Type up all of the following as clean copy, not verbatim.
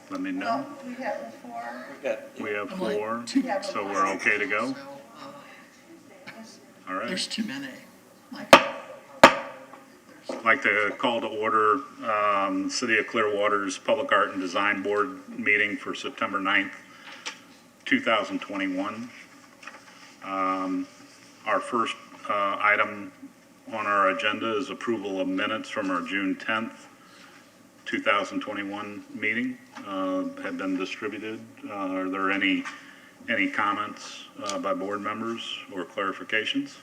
let me know. Well, we have 4. We have I'm like, 4, two- so we're okay to go? All right. There's too many. Like, I'd like to call to order City of Clearwater's Public Art and Design Board meeting for September 9th, 2021. Our first item on our agenda is approval of minutes from our June 10th, 2021 meeting. Have been distributed. Are there any comments by board members or clarifications?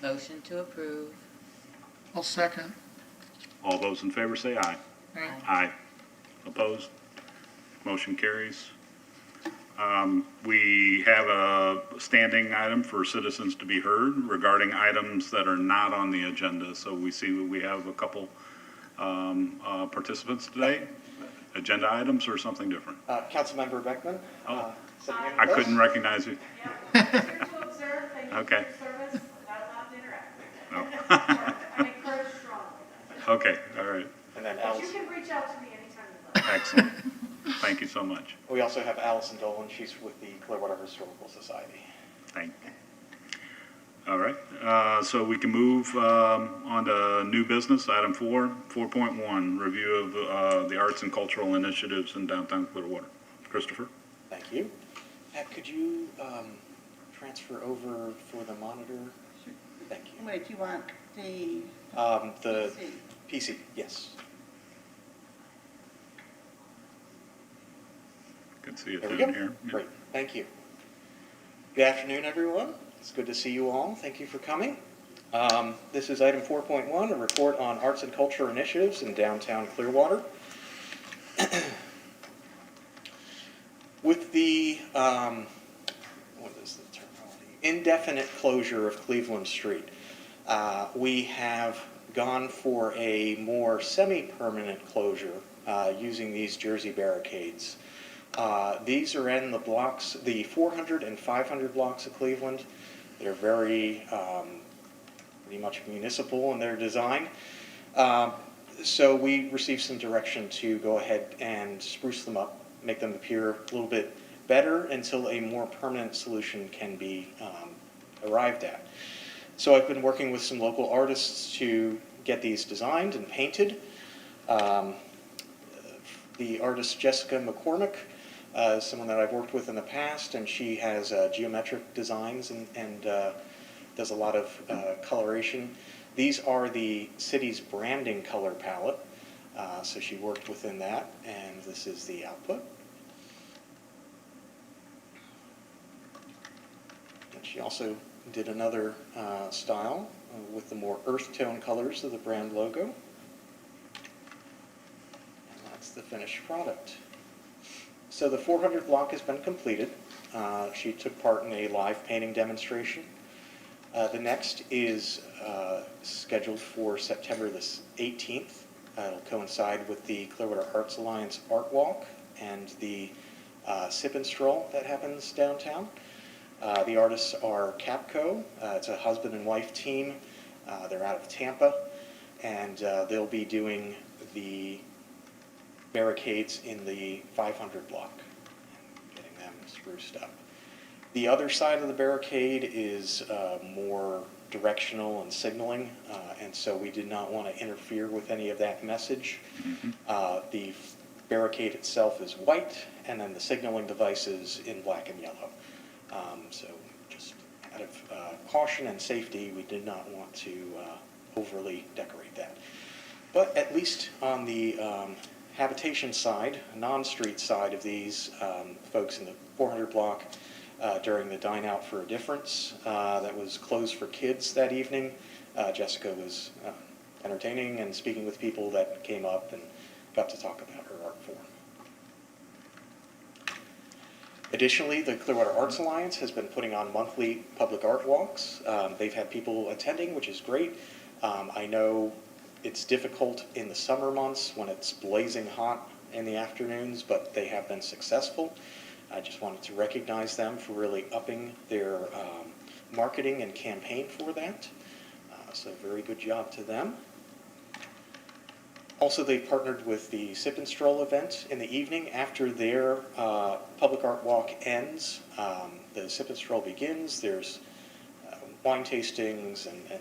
Motion to approve. I'll second. All those in favor say aye. Aye. Aye. Opposed? Motion carries. We have a standing item for citizens to be heard regarding items that are not on the agenda. So we see we have a couple participants today. Agenda items or something different? Councilmember Beckman. Oh. sitting in I with us. couldn't recognize you. Yeah, here to observe, thank you Okay. for your service, not allowed to interact. Oh. I encourage strongly. Okay, all right. And then But you Allyson. can reach out to me anytime you'd like. Excellent. Thank you so much. We also have Allyson Dolan. She's with the Clearwater Historical Society. Thank you. All right, so we can move on to new business, item 4.1, review of the arts and cultural initiatives in downtown Clearwater. Christopher? Thank you. Pat, could you transfer over for the monitor? Thank you. Wait, you want the The PC? PC, yes. Can see it There we down go. here. Great, thank you. Good afternoon, everyone. It's good to see you all. Thank you for coming. This is item 4.1, a report on arts and culture initiatives in downtown Clearwater. With the, what is the terminology? Indefinite closure of Cleveland Street, we have gone for a more semi-permanent closure using these Jersey barricades. These are in the blocks, the 400 and 500 blocks of Cleveland. They're very, pretty much municipal in their design. So we received some direction to go ahead and spruce them up, make them appear a little bit better until a more permanent solution can be arrived at. So I've been working with some local artists to get these designed and painted. The artist Jessica McCormick, someone that I've worked with in the past, and she has geometric designs and does a lot of coloration. These are the city's branding color palette, so she worked within that, and this is the output. And she also did another style with the more earth tone colors of the brand logo. And that's the finished product. So the 400 block has been completed. She took part in a live painting demonstration. The next is scheduled for September the 18th. It'll coincide with the Clearwater Arts Alliance Art Walk and the Sip and Stroll that happens downtown. The artists are Capco. It's a husband and wife team. They're out of Tampa, and they'll be doing the barricades in the 500 block and getting them spruced up. The other side of the barricade is more directional and signaling, and so we did not want to interfere with any of that message. The barricade itself is white, and then the signaling devices in black and yellow. So just out of caution and safety, we did not want to overly decorate that. But at least on the habitation side, non-street side of these folks in the 400 block, during the Dine Out for a Difference that was closed for kids that evening, Jessica was entertaining and speaking with people that came up and got to talk about her art form. Additionally, the Clearwater Arts Alliance has been putting on monthly public art walks. They've had people attending, which is great. I know it's difficult in the summer months when it's blazing hot in the afternoons, but they have been successful. I just wanted to recognize them for really upping their marketing and campaign for that. So very good job to them. Also, they partnered with the Sip and Stroll event in the evening after their public art walk ends. The Sip and Stroll begins. There's wine tastings and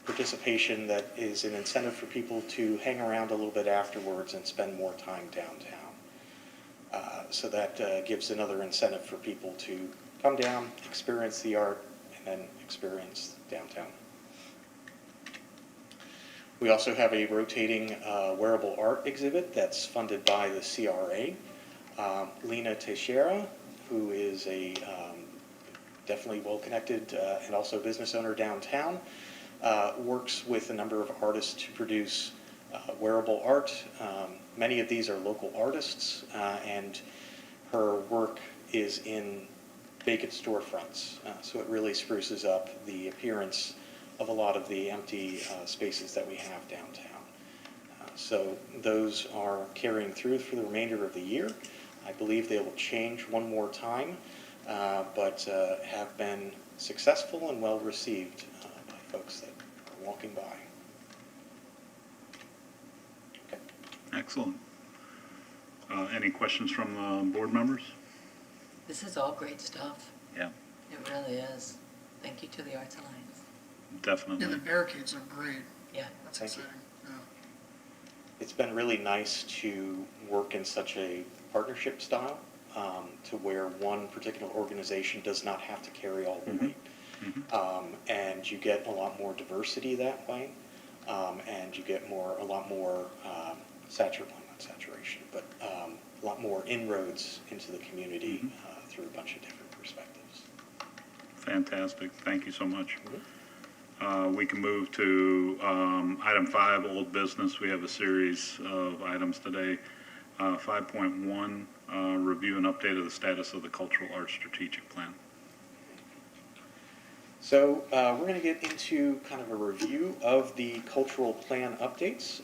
participation that is an incentive for people to hang around a little bit afterwards and spend more time downtown. So that gives another incentive for people to come down, experience the art, and then experience downtown. We also have a rotating wearable art exhibit that's funded by the CRA. Lena Teixeira, who is a definitely well-connected and also business owner downtown, works with a number of artists to produce wearable art. Many of these are local artists, and her work is in vacant storefronts, so it really spruces up the appearance of a lot of the empty spaces that we have downtown. So those are carrying through for the remainder of the year. I believe they will change one more time, but have been successful and well received by folks that are walking by. Okay. Excellent. Any questions from the board members? This is all great stuff. Yeah. It really is. Thank you to the Arts Alliance. Yeah, Definitely. the barricades are great. Yeah. That's Thank you. exciting. Yeah. It's been really nice to work in such a partnership style, to where one particular organization does not have to carry all the weight. And you get a lot more diversity that way, and you get a lot more saturation, but a lot more inroads into the community through a bunch of different perspectives. Fantastic. Thank you so much. We can move to item 5, old business. We have a series of items today. 5.1, review and update of the status of the Cultural Arts Strategic Plan. So we're going to get into kind of a review of the cultural plan updates.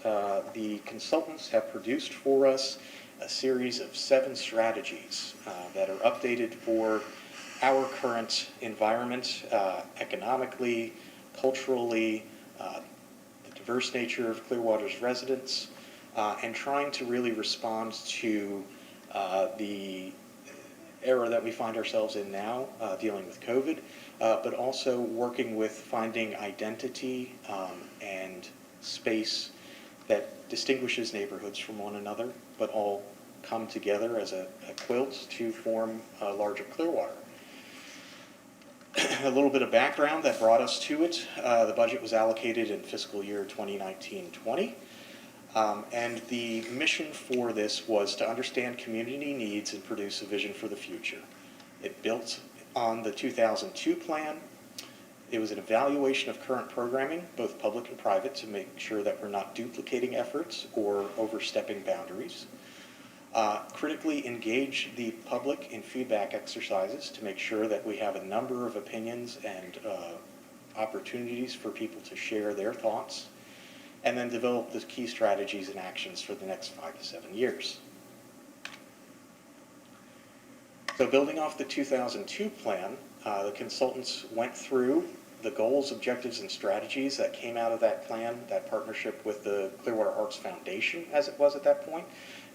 The consultants have produced for us a series of 7 strategies that are updated for our current environment, economically, culturally, the diverse nature of Clearwater's residents, and trying to really respond to the era that we find ourselves in now, dealing with COVID, but also working with finding identity and space that distinguishes neighborhoods from one another, but all come together as a quilt to form a larger Clearwater. A little bit of background that brought us to it. The budget was allocated in fiscal year 2019-20. And the mission for this was to understand community needs and produce a vision for the future. It built on the 2002 plan. It was an evaluation of current programming, both public and private, to make sure that we're not duplicating efforts or overstepping boundaries. Critically engage the public in feedback exercises to make sure that we have a number of opinions and opportunities for people to share their thoughts, and then develop the key strategies and actions for the next 5 to 7 years. So building off the 2002 plan, the consultants went through the goals, objectives, and strategies that came out of that plan, that partnership with the Clearwater Arts Foundation, as it was at that point,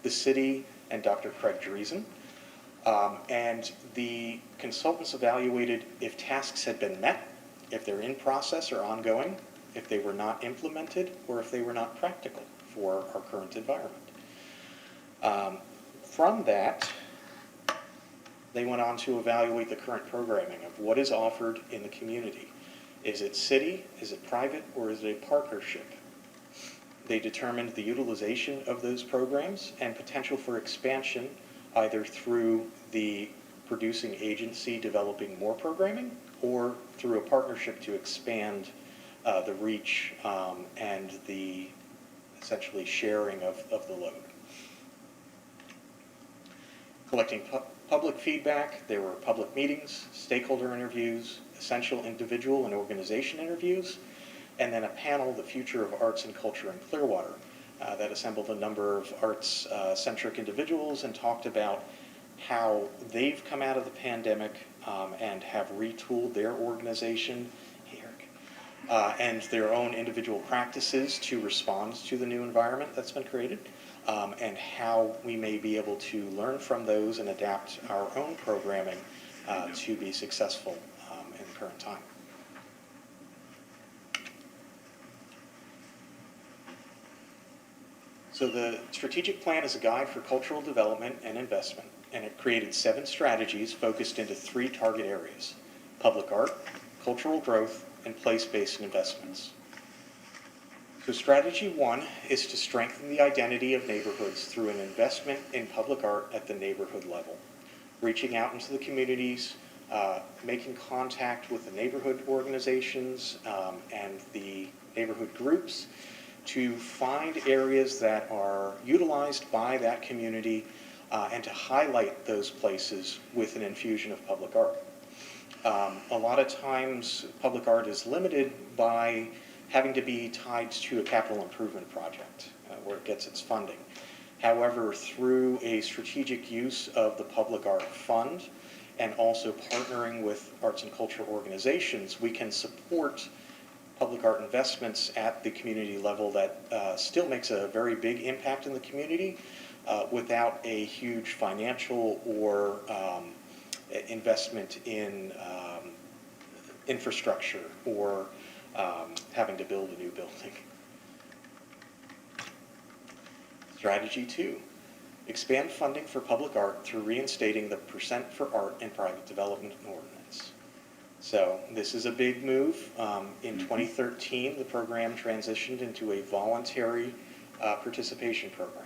the city, and Dr. Craig Dreesen. And the consultants evaluated if tasks had been met, if they're in process or ongoing, if they were not implemented, or if they were not practical for our current environment. From that, they went on to evaluate the current programming of what is offered in the community. Is it city, is it private, or is it a partnership? They determined the utilization of those programs and potential for expansion, either through the producing agency developing more programming or through a partnership to expand the reach and the essentially sharing of the load. Collecting public feedback, there were public meetings, stakeholder interviews, essential individual and organization interviews, and then a panel, The Future of Arts and Culture in Clearwater, that assembled a number of arts-centric individuals and talked about how they've come out of the pandemic and have retooled their organization. Hey, and their own individual practices to respond to the new environment that's been created, and how we may be able to learn from those and adapt our own programming to be successful in the current time. So the strategic plan is a guide for cultural development and investment, and it created 7 strategies focused into 3 target areas: public art, cultural growth, and place-based investments. So strategy 1 is to strengthen the identity of neighborhoods through an investment in public art at the neighborhood level, reaching out into the communities, making contact with the neighborhood organizations and the neighborhood groups to find areas that are utilized by that community and to highlight those places with an infusion of public art. A lot of times public art is limited by having to be tied to a capital improvement project where it gets its funding. However, through a strategic use of the Public Art Fund and also partnering with arts and culture organizations, we can support public art investments at the community level that still makes a very big impact in the community without a huge financial or investment in infrastructure or having to build a new building. Strategy 2, expand funding for public art through reinstating the % for art in private development ordinance. So this is a big move. In 2013, the program transitioned into a voluntary participation program.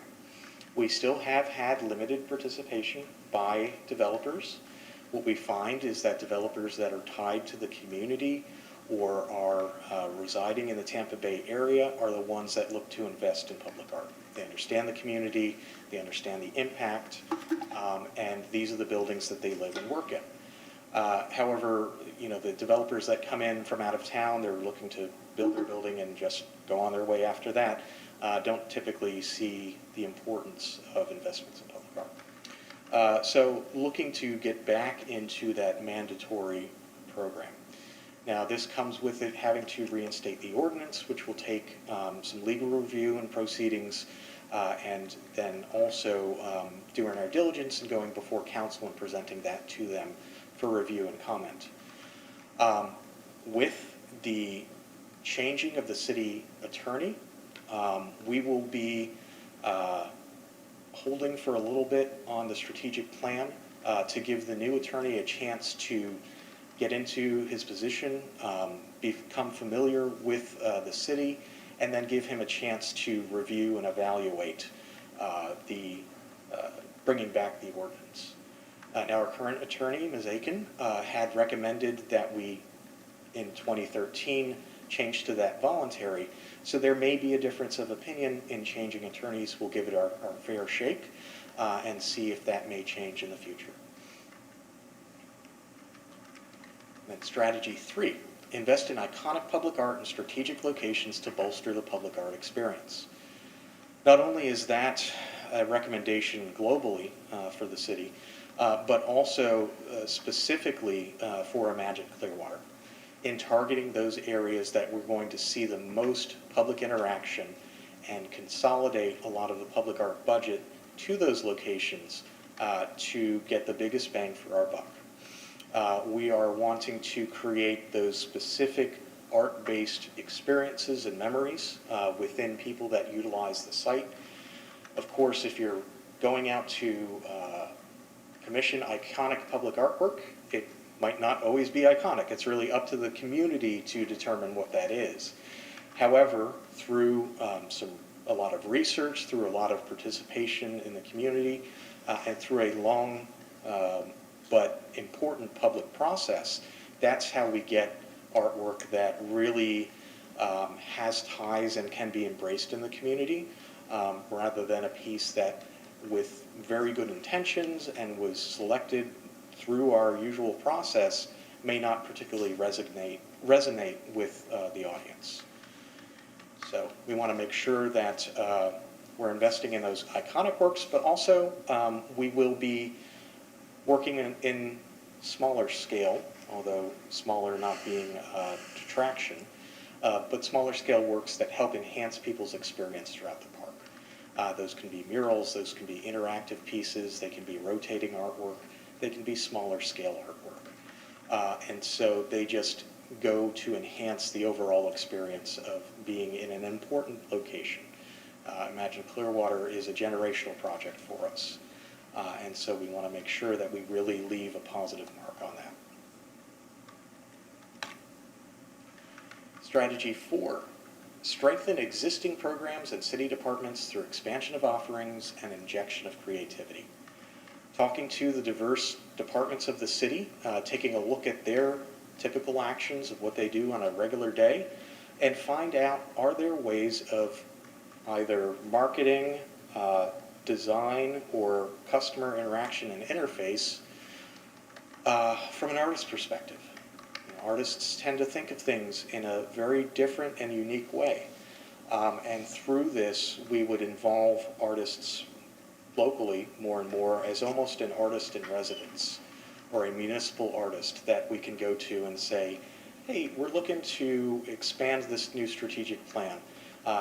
We still have had limited participation by developers. What we find is that developers that are tied to the community or are residing in the Tampa Bay area are the ones that look to invest in public art. They understand the community, they understand the impact, and these are the buildings that they live and work in. However, the developers that come in from out of town, they're looking to build their building and just go on their way after that, don't typically see the importance of investments in public art. So looking to get back into that mandatory program. Now this comes with it having to reinstate the ordinance, which will take some legal review and proceedings, and then also doing our diligence and going before council and presenting that to them for review and comment. With the changing of the city attorney, we will be holding for a little bit on the strategic plan to give the new attorney a chance to get into his position, become familiar with the city, and then give him a chance to review and evaluate bringing back the ordinance. Now our current attorney, Ms. Aiken, had recommended that we, in 2013, change to that voluntary. So there may be a difference of opinion in changing attorneys. We'll give it our fair shake and see if that may change in the future. Then strategy 3, invest in iconic public art in strategic locations to bolster the public art experience. Not only is that a recommendation globally for the city, but also specifically for Imagine Clearwater, in targeting those areas that we're going to see the most public interaction and consolidate a lot of the public art budget to those locations to get the biggest bang for our buck. We are wanting to create those specific art-based experiences and memories within people that utilize the site. Of course, if you're going out to commission iconic public artwork, it might not always be iconic. It's really up to the community to determine what that is. However, through a lot of research, through a lot of participation in the community, and through a long but important public process, that's how we get artwork that really has ties and can be embraced in the community, rather than a piece that with very good intentions and was selected through our usual process may not particularly resonate with the audience. So we want to make sure that we're investing in those iconic works, but also we will be working in smaller scale, although smaller not being a detraction, but smaller scale works that help enhance people's experience throughout the park. Those can be murals, those can be interactive pieces, they can be rotating artwork, they can be smaller scale artwork. And so they just go to enhance the overall experience of being in an important location. Imagine Clearwater is a generational project for us. And so we want to make sure that we really leave a positive mark on that. Strategy 4, strengthen existing programs and city departments through expansion of offerings and injection of creativity. Talking to the diverse departments of the city, taking a look at their typical actions of what they do on a regular day, and find out, are there ways of either marketing, design, or customer interaction and interface from an artist's perspective. Artists tend to think of things in a very different and unique way. And through this, we would involve artists locally more and more as almost an artist in residence or a municipal artist that we can go to and say, hey, we're looking to expand this new strategic plan.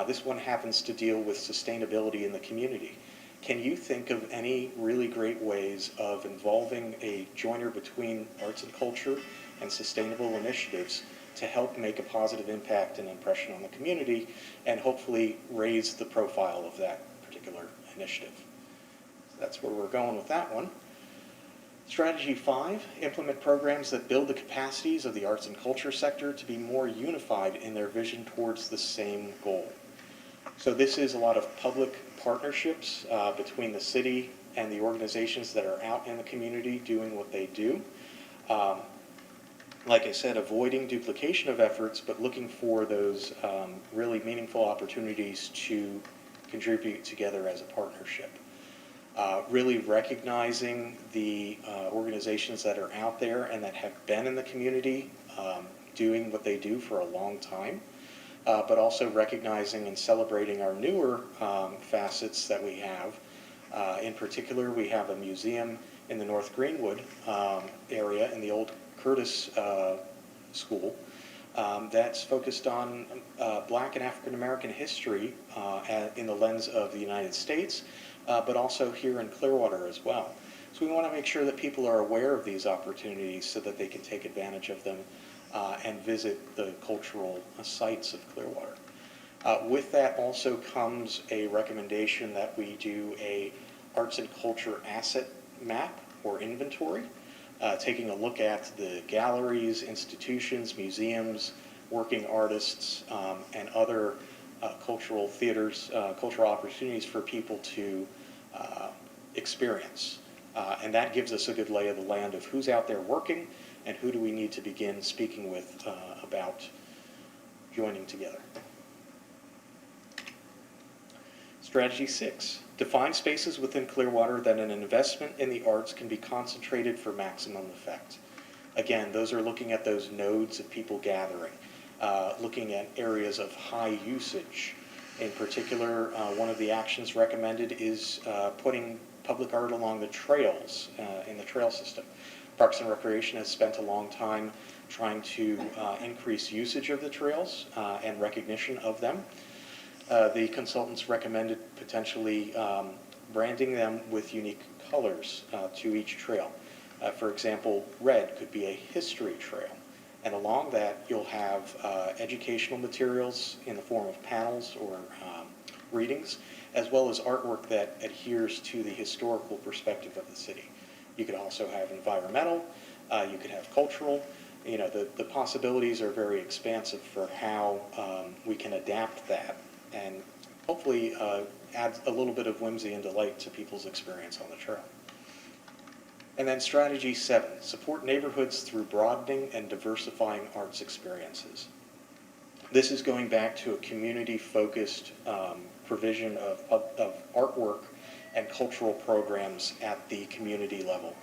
This one happens to deal with sustainability in the community. Can you think of any really great ways of involving a joiner between arts and culture and sustainable initiatives to help make a positive impact and impression on the community and hopefully raise the profile of that particular initiative? So that's where we're going with that one. Strategy 5, implement programs that build the capacities of the arts and culture sector to be more unified in their vision towards the same goal. So this is a lot of public partnerships between the city and the organizations that are out in the community doing what they do. Like I said, avoiding duplication of efforts, but looking for those really meaningful opportunities to contribute together as a partnership. Really recognizing the organizations that are out there and that have been in the community doing what they do for a long time, but also recognizing and celebrating our newer facets that we have. In particular, we have a museum in the North Greenwood area in the old Curtis School that's focused on Black and African American history in the lens of the United States, but also here in Clearwater as well. So we want to make sure that people are aware of these opportunities so that they can take advantage of them and visit the cultural sites of Clearwater. With that also comes a recommendation that we do a arts and culture asset map or inventory, taking a look at the galleries, institutions, museums, working artists, and other cultural theaters, cultural opportunities for people to experience. And that gives us a good lay of the land of who's out there working and who do we need to begin speaking with about joining together. Strategy 6, define spaces within Clearwater that an investment in the arts can be concentrated for maximum effect. Again, those are looking at those nodes of people gathering, looking at areas of high usage. In particular, one of the actions recommended is putting public art along the trails in the trail system. Parks and Recreation has spent a long time trying to increase usage of the trails and recognition of them. The consultants recommended potentially branding them with unique colors to each trail. For example, red could be a history trail. And along that, you'll have educational materials in the form of panels or readings, as well as artwork that adheres to the historical perspective of the city. You could also have environmental, you could have cultural. You know, the possibilities are very expansive for how we can adapt that and hopefully add a little bit of whimsy and delight to people's experience on the trail. And then strategy 7, support neighborhoods through broadening and diversifying arts experiences. This is going back to a community-focused provision of artwork and cultural programs at the community level.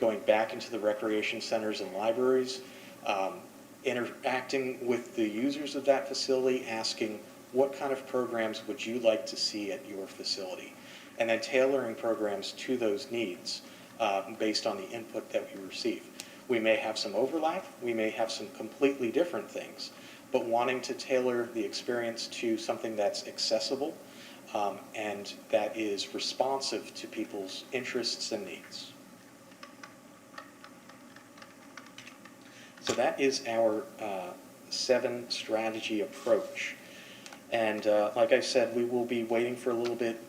Going back into the recreation centers and libraries, interacting with the users of that facility, asking what kind of programs would you like to see at your facility? And then tailoring programs to those needs based on the input that we receive. We may have some overlap, we may have some completely different things, but wanting to tailor the experience to something that's accessible and that is responsive to people's interests and needs. So that is our 7 strategy approach. And like I said, we will be waiting for a little bit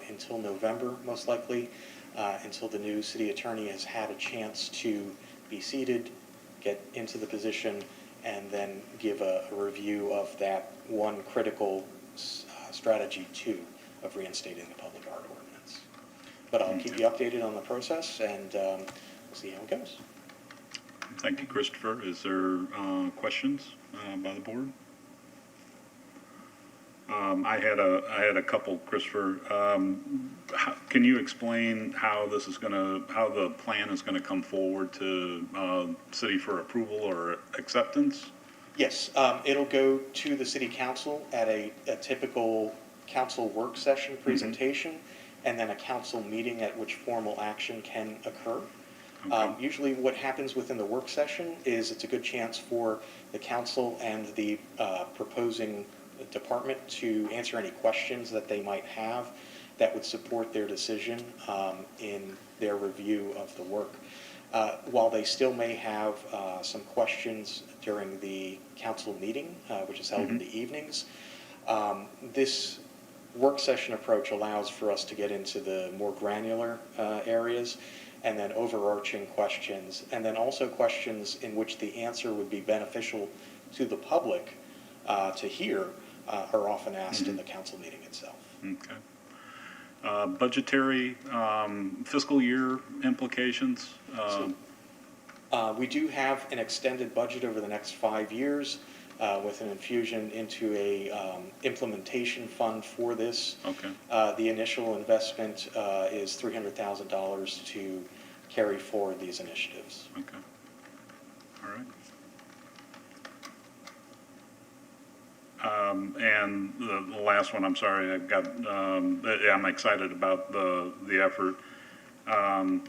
until November, most likely, until the new city attorney has had a chance to be seated, get into the position, and then give a review of that one critical strategy 2 of reinstating the public art ordinance. But I'll keep you updated on the process, and we'll see how it goes. Thank you, Christopher. Is there questions by the board? I had a couple, Christopher. Can you explain how this is how the plan is gonna come forward to city for approval or acceptance? Yes, it'll go to the city council at a typical council work session presentation, and then a council meeting at which formal action can occur. Okay. Usually what happens within the work session is it's a good chance for the council and the proposing department to answer any questions that they might have that would support their decision in their review of the work. While they still may have some questions during the council meeting, which is held in the evenings, this work session approach allows for us to get into the more granular areas, and then overarching questions, and then also questions in which the answer would be beneficial to the public to hear are often asked in the council meeting itself. Okay. Budgetary, fiscal year implications? We do have an extended budget over the next 5 years with an infusion into a implementation fund for this. Okay. The initial investment is $300,000 to carry forward these initiatives. Okay. All right. And the last one, I'm sorry, I got, I'm excited about the effort.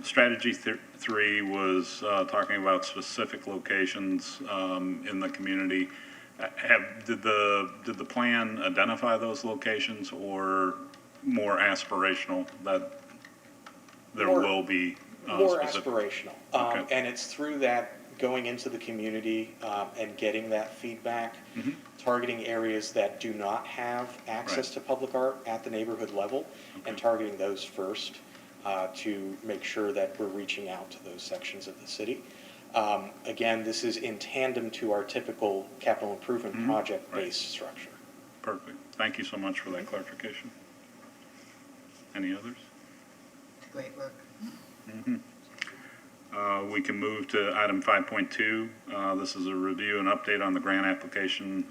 Strategy 3 was talking about specific locations in the community. Did the plan identify those locations, or more aspirational that there will be More specific? aspirational. Okay. And it's through that, going into the community and getting that feedback, targeting areas that do not have access to public art at the neighborhood level, and targeting those first to make sure that we're reaching out to those sections of the city. Again, this is in tandem to our typical capital improvement project-based structure. Perfect. Thank you so much for that clarification. Any others? Great work. We can move to item 5.2. This is a review and update on the grant application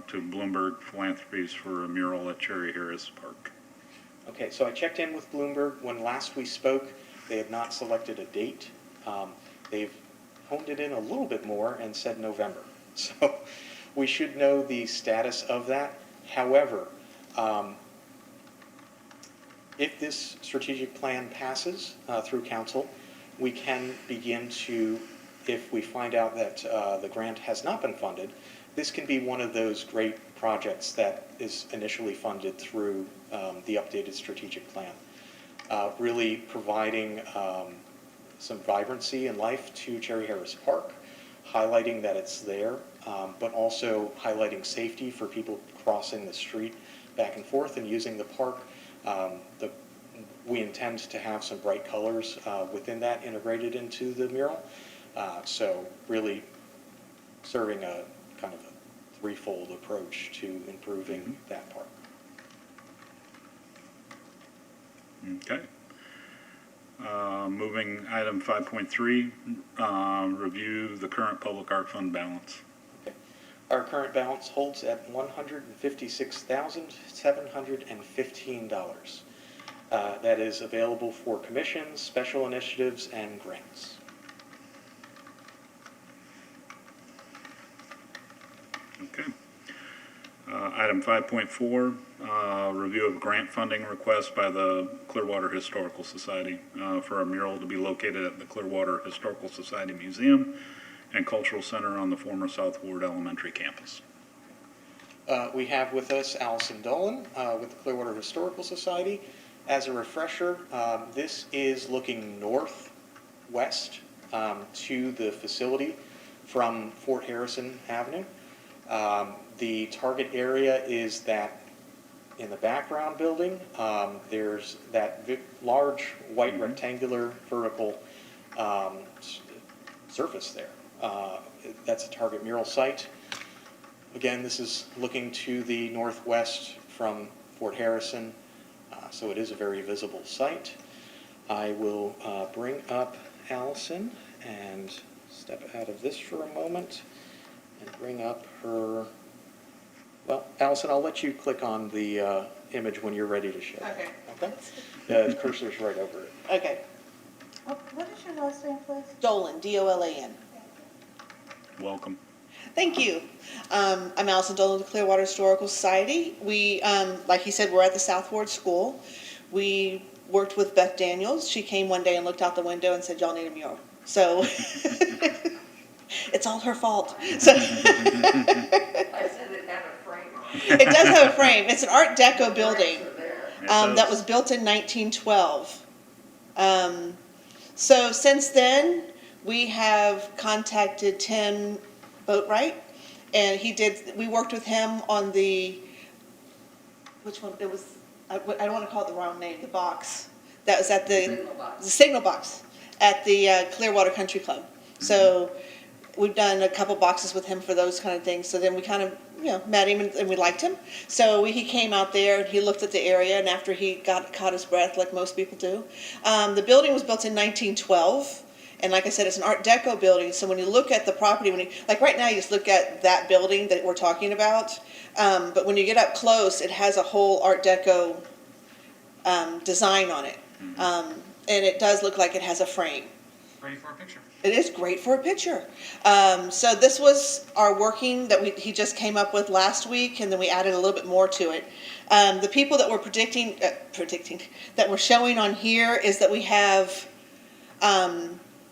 to Bloomberg Philanthropies for a mural at Cherry Harris Park. Okay, so I checked in with Bloomberg. When last we spoke, they had not selected a date. They've honed it in a little bit more and said November. So we should know the status of that. However, if this strategic plan passes through council, we can begin to, if we find out that the grant has not been funded, this can be one of those great projects that is initially funded through the updated strategic plan. Really providing some vibrancy and life to Cherry Harris Park, highlighting that it's there, but also highlighting safety for people crossing the street back and forth and using the park. We intend to have some bright colors within that integrated into the mural. So really serving a kind of a threefold approach to improving that park. Okay. Moving item 5.3, review the current public art fund balance. Okay. Our current balance holds at $156,715. That is available for commissions, special initiatives, and grants. Okay. Item 5.4, review of grant funding request by the Clearwater Historical Society for a mural to be located at the Clearwater Historical Society Museum and Cultural Center on the former South Ward Elementary campus. We have with us Allyson Dolan with the Clearwater Historical Society. As a refresher, this is looking northwest to the facility from Fort Harrison Avenue. The target area is that in the background building, there's that large white rectangular vertical surface there. That's a target mural site. Again, this is looking to the northwest from Fort Harrison, so it is a very visible site. I will bring up Allyson and step out of this for a moment and bring up her. Well, Allyson, I'll let you click on the image when you're ready to show. Okay. Okay? The cursor's right over it. Okay. What is your last name, please? Dolan, D-O-L-A-N. Welcome. Thank you. I'm Allyson Dolan of the Clearwater Historical Society. We, like he said, we're at the South Ward School. We worked with Beth Daniels. She came one day and looked out the window and said, y'all need a mural. So it's all her fault. So I said it had a frame on it. it does have a frame. It's an Art Deco building. It That does. was built in 1912. So since then, we have contacted Tim Boatwright, and we worked with him on which one, it was, I don't want to call it the wrong name, the box. That was at the signal box at the Clearwater Country Club. So we've done a couple boxes with him for those kind of things. So then we kind of, met him and we liked him. So he came out there and he looked at the area, and after he caught his breath, like most people do. The building was built in 1912. And like I said, it's an Art Deco building. So when you look at the property, like right now, you just look at that building that we're talking about. But when you get up close, it has a whole Art Deco design on it. And it does look like it has a frame. Ready for a picture. It is great for a picture. So this was our working that he just came up with last week, and then we added a little bit more to it. The people that we're predicting, that we're showing on here is that we have,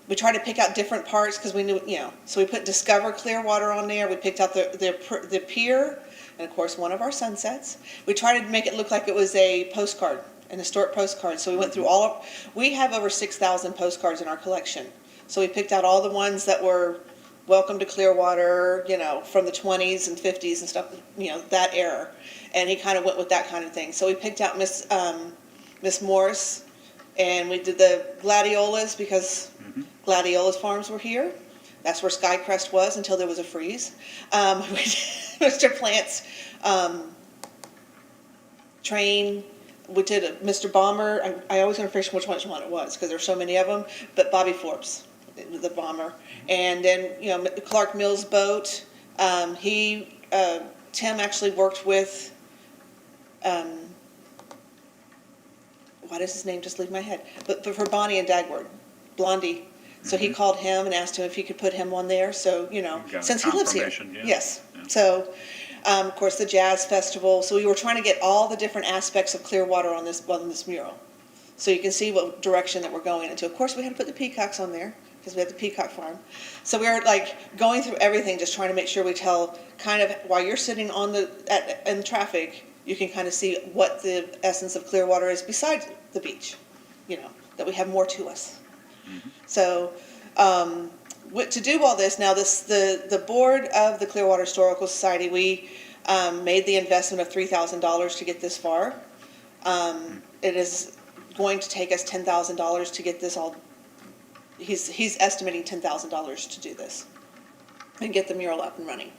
we try to pick out different parts because we knew, so we put Discover Clearwater on there. We picked out the pier, and of course one of our sunsets. We tried to make it look like it was a postcard, an historic postcard. So we went through we have over 6,000 postcards in our collection. So we picked out all the ones that were welcome to Clearwater, from the 20s and 50s and stuff, that era. And he kind of went with that kind of thing. So we picked out Miss Morris, and we did the gladiolas because Gladiolus farms were here. That's where Crest was until there was a freeze. Mr. Plant's train. We did a Mr. Bomber. I always want to finish which one it was because there's so many of them. But Bobby Forbes, the bomber, and then Clark Mills boat. Tim actually worked with. Why does his name just leave my head? But for Bonnie and Dagwood, Blondie. So he called him and asked him if he could put him on there. So Got since he lives here, confirmation, yeah. yes. Yeah. So. Of course, the jazz festival. So we were trying to get all the different aspects of Clearwater on this mural, so you can see what direction that we're going into. Of course, we had to put the peacocks on there because we have the peacock farm. So we were going through everything, just trying to make sure we tell kind of while you're sitting on in traffic, you can kind of see what the essence of Clearwater is besides the beach. That we have more to us. So. To do all this, now the board of the Clearwater Historical Society, we made the investment of $3,000 to get this far. It is going to take us $10,000 to get this all. He's estimating $10,000 to do this and get the mural up and running.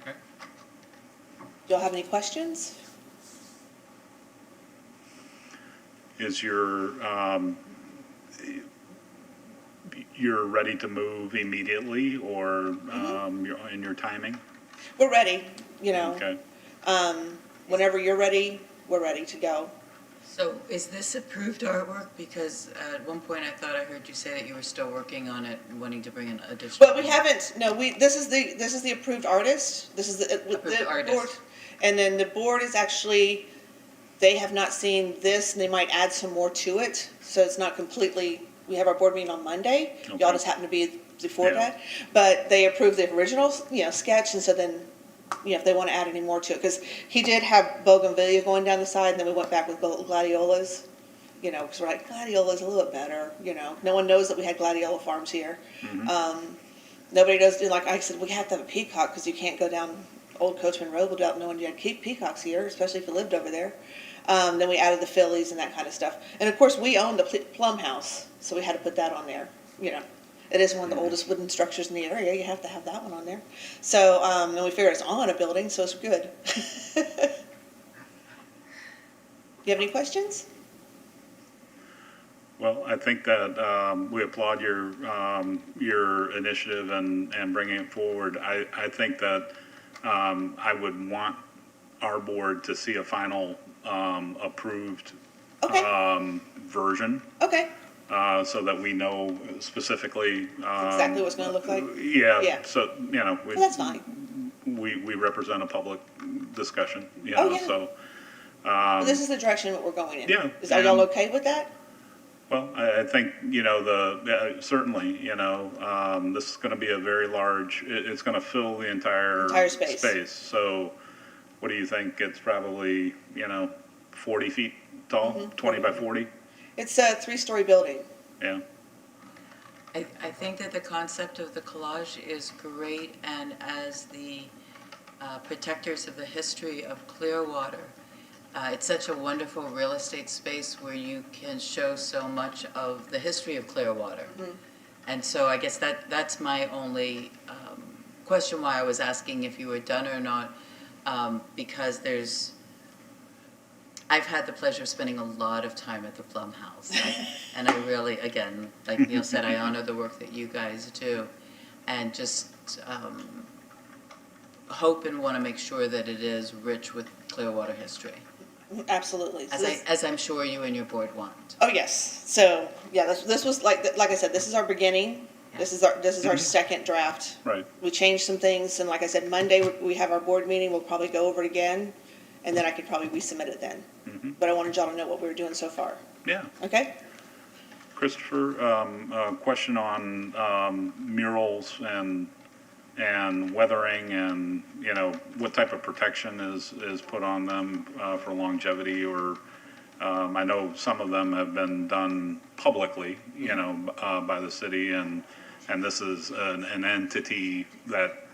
Okay. Do y'all have any questions? Is you're ready to move immediately, or in your timing? We're ready. Okay. Whenever you're ready, we're ready to go. So is this approved artwork? Because at one point I thought I heard you say that you were still working on it and wanting to bring in additional. But we haven't. No, this is the approved artist. This is the Approved artist. board, and then the board is actually. They have not seen this, and they might add some more to it. So it's not completely. We have our board meeting on Monday. Okay. Y'all just happen to be before Yeah. that. But they approved the original, sketch, and so then, if they want to add any more to it, because he did have bougainvillea going down the side, and then we went back with gladiolas, because we're like, gladiola's a little bit better, No one knows that we had gladiola farms here. Nobody knows, like I said, we have to have a peacock, because you can't go down Old Coachman Road without knowing you had peacocks here, especially if you lived over there. Then we added the fillies and that kind of stuff. And of course, we own the plum house, so we had to put that on there, It is one of the oldest wooden structures in the area. You have to have that one on there. So, and we figure it's on a building, so it's good. You have any questions? Well, I think that we applaud your initiative and bringing it forward. I think that I would want our board to see a final approved Okay. version. Okay. So that we know specifically. Exactly what it's gonna look like? Yeah. Yeah. So, Well, that's fine. we represent a public discussion, Oh, yeah. so. Well, this is the direction that we're going in. Yeah, Are y'all and- okay with that? Well, I think, certainly, this is gonna be a very large, it's gonna fill the entire. Entire space. So what do you think? It's probably, 40 feet tall, 20 by 40? It's a 3-story building. Yeah. I think that the concept of the collage is great, and as the protectors of the history of Clearwater, it's such a wonderful real estate space where you can show so much of the history of Clearwater. And so I guess that's my only question why I was asking if you were done or not, because I've had the pleasure of spending a lot of time at the Plum House. And I really, again, like Neil said, I honor the work that you guys do. And just hope and want to make sure that it is rich with Clearwater history, Absolutely. So as I'm sure you and your board want. Oh, yes. So, yeah, this was like I said, this is our beginning. This is our second draft. Right. We changed some things, and like I said, Monday we have our board meeting. We'll probably go over it again, and then I could probably resubmit it then. But I wanted y'all to know what we were doing so far. Yeah. Okay? Christopher, a question on murals and weathering and, what type of protection is put on them for longevity, or I know some of them have been done publicly, by the city, and this is an entity that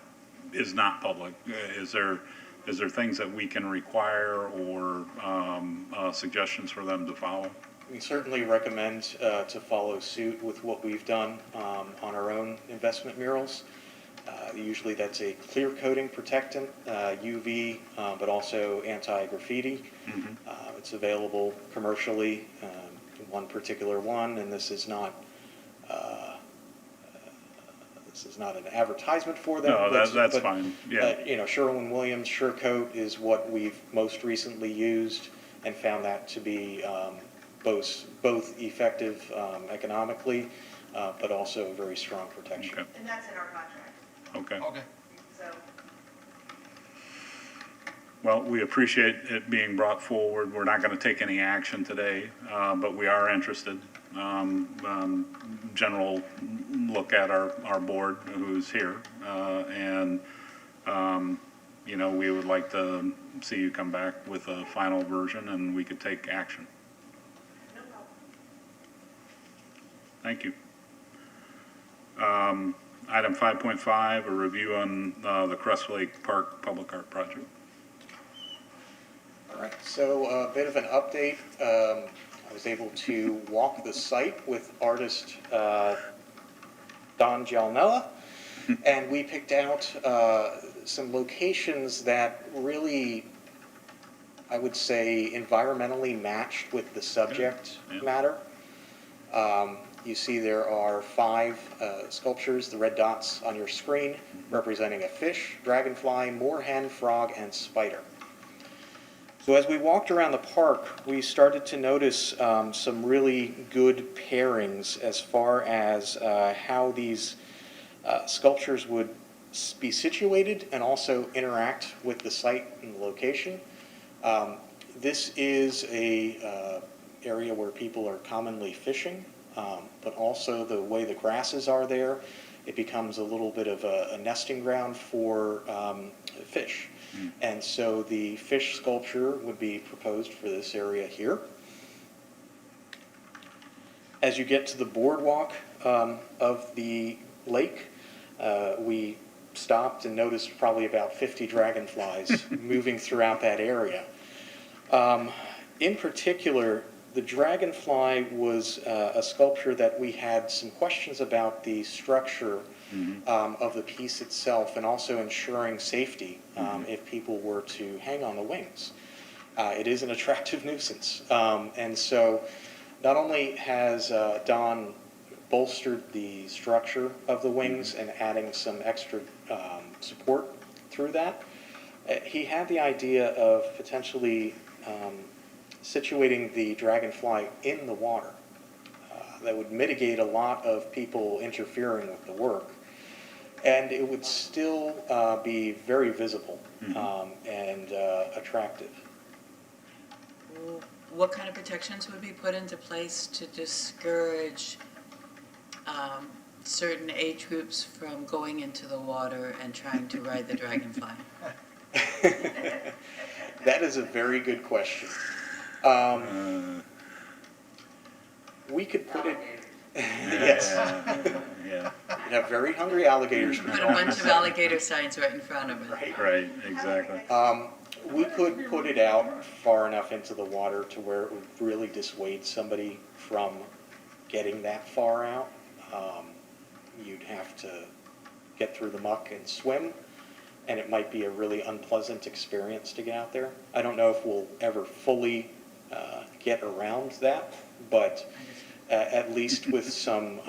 is not public. Is there things that we can require or suggestions for them to follow? We certainly recommend to follow suit with what we've done on our own investment murals. Usually that's a clear coating protectant, UV, but also anti-graffiti. It's available commercially, one particular one, and this is not an advertisement for them. No, but- that's but, fine, yeah. Sherwin-Williams SureCoat is what we've most recently used and found that to be both effective economically, but also very strong protection. Okay, And that's in our contract, okay. Okay. so. Well, we appreciate it being brought forward. We're not going to take any action today, but we are interested. General look at our board who's here, and we would like to see you come back with a final version, and we could take action. No problem. Thank you. Item 5.5, a review on the Crest Lake Park Public Art Project. All right, so a bit of an update. I was able to walk the site with artist Don Gialnella, and we picked out some locations that really, I would say, environmentally matched with the subject Yeah. matter. You see there are 5 sculptures, the red dots on your screen, representing a fish, dragonfly, moorhen, frog, and spider. So as we walked around the park, we started to notice some really good pairings as far as how these sculptures would be situated and also interact with the site and the location. This is a area where people are commonly fishing, but also the way the grasses are there it becomes a little bit of a nesting ground for fish. And so the fish sculpture would be proposed for this area here. As you get to the boardwalk of the lake, we stopped and noticed probably about 50 dragonflies moving throughout that area. In particular, the dragonfly was a sculpture that we had some questions about the structure of the piece itself, and also ensuring safety if people were to hang on the wings. It is an attractive nuisance. And so not only has Don bolstered the structure of the wings and adding some extra support through that, he had the idea of potentially situating the dragonfly in the water. That would mitigate a lot of people interfering with the work, and it would still be very visible and attractive. What kind of protections would be put into place to discourage certain age groups from going into the water and trying to ride the dragonfly? That is a very good question. We could put it. Yes. Yeah, You'd have very hungry alligators. Put a bunch of alligator signs right in front of it. right, exactly. We could put it out far enough into the water to where it would really dissuade somebody from getting that far out. You'd have to get through the muck and swim, and it might be a really unpleasant experience to get out there. I don't know if we'll ever fully get around that, but at least with some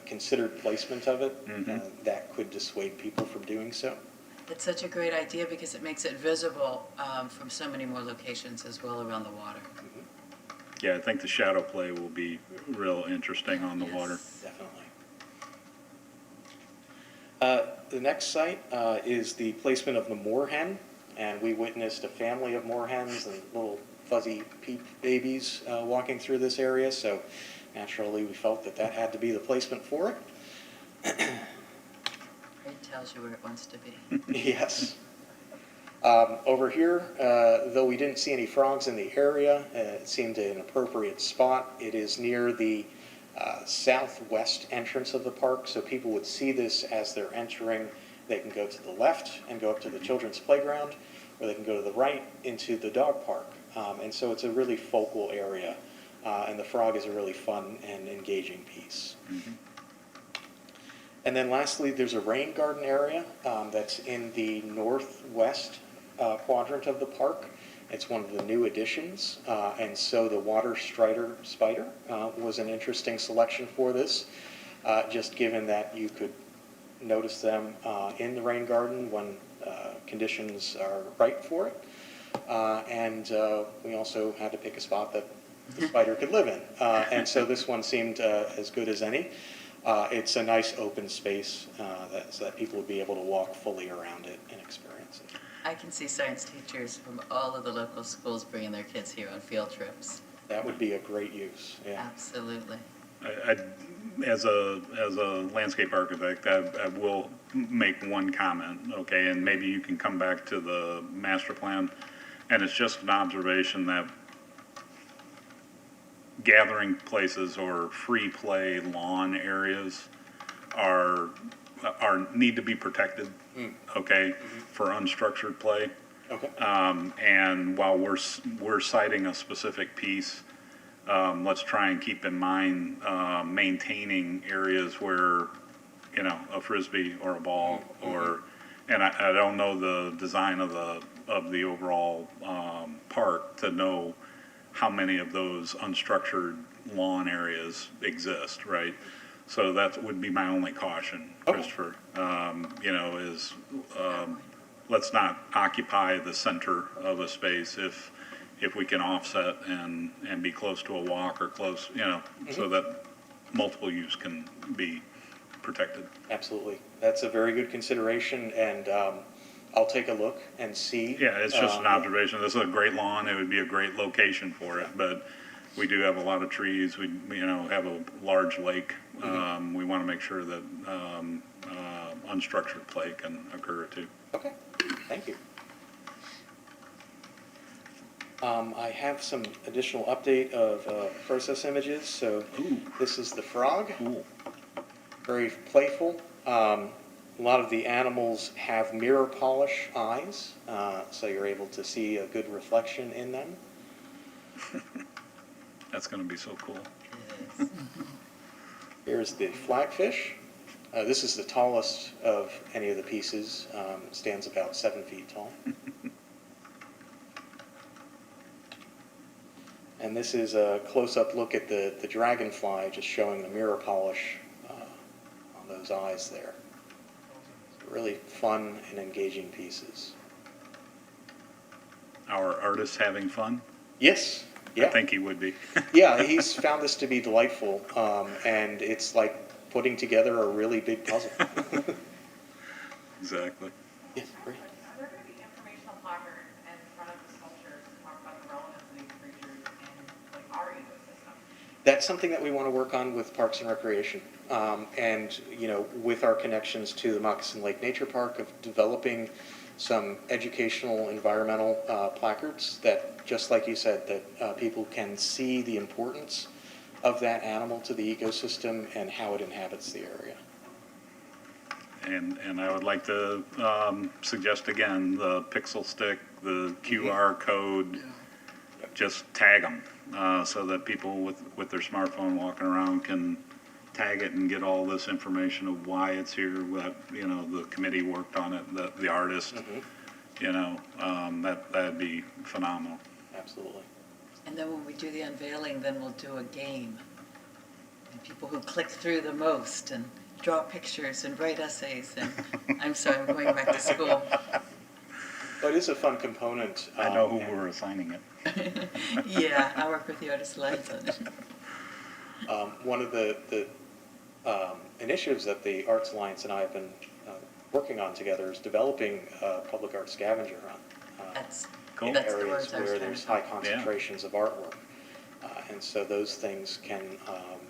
considered placement of it, that could dissuade people from doing so. It's such a great idea because it makes it visible from so many more locations as well around the water. Yeah, I think the shadow play will be real interesting on the water. Definitely. The next site is the placement of the moorhen, and we witnessed a family of moorhens and little fuzzy peep babies walking through this area, so naturally we felt that that had to be the placement for it. It tells you where it wants to be. Yes. Over here, though we didn't see any frogs in the area, it seemed an appropriate spot. It is near the southwest entrance of the park, so people would see this as they're entering. They can go to the left and go up to the children's playground, or they can go to the right into the dog park. And so it's a really focal area, and the frog is a really fun and engaging piece. And then lastly, there's a rain garden area that's in the northwest quadrant of the park. It's one of the new additions, and so the water strider spider was an interesting selection for this, just given that you could notice them in the rain garden when conditions are right for it. And we also had to pick a spot that the spider could live in. And so this one seemed as good as any. It's a nice open space so that people would be able to walk fully around it and experience it. I can see science teachers from all of the local schools bringing their kids here on field trips. That would be a great use, yeah. Absolutely. As a landscape architect, I will make one comment, okay, and maybe you can come back to the master plan, and it's just an observation that gathering places or free play lawn areas need to be protected, okay, for unstructured play. Okay. And while we're citing a specific piece, let's try and keep in mind maintaining areas where, you know, a frisbee or a ball or, and I don't know the design of the overall park to know how many of those unstructured lawn areas exist, right? So that would be my only caution, Christopher. You know, is let's not occupy the center of a space if we can offset and be close to a walk or close, you know, so that multiple use can be protected. Absolutely. That's a very good consideration, and I'll take a look and see. Yeah, it's just an observation. This is a great lawn. It would be a great location for it, but we do have a lot of trees. We, you know, have a large lake We want to make sure that unstructured play can occur too. Okay, thank you. I have some additional update of process images. So Ooh. this is the frog, Cool. very playful. A lot of the animals have mirror polish eyes, so you're able to see a good reflection in them. That's going to be so cool. Here's the flagfish. This is the tallest of any of the pieces. Stands about 7 feet tall. And this is a close-up look at the dragonfly, just showing the mirror polish on those eyes there. Really fun and engaging pieces. Our artist having fun? Yes, yeah. I think he would be. Yeah, he's found this to be delightful, and it's like putting together a really big puzzle. Exactly. Yes, great. Are there going to be informational placards in front of the sculptures to talk about the relevance of these creatures in like our ecosystem? That's something that we want to work on with Parks and Recreation. And, you know, with our connections to the Moccasin Lake Nature Park, of developing some educational environmental placards that, just like you said, that people can see the importance of that animal to the ecosystem and how it inhabits the area. And I would like to suggest again, the pixel stick, the QR code, just tag them so that people with their smartphone walking around can tag it and get all this information of why it's here, what, you know, the committee worked on it, the artist, you know, that'd be phenomenal. Absolutely. And then when we do the unveiling, then we'll do a game. And people who click through the most and draw pictures and write essays. And I'm sorry, I'm going back to school. But it is a fun component. I know who and, we're assigning it. Yeah, I work with the artist Allyson. one of the initiatives that the Arts Alliance and I have been working on together is developing a public art scavenger hunt. That's Cool. In That's the areas words I was where trying there's to high find. concentrations of artwork. And so those things can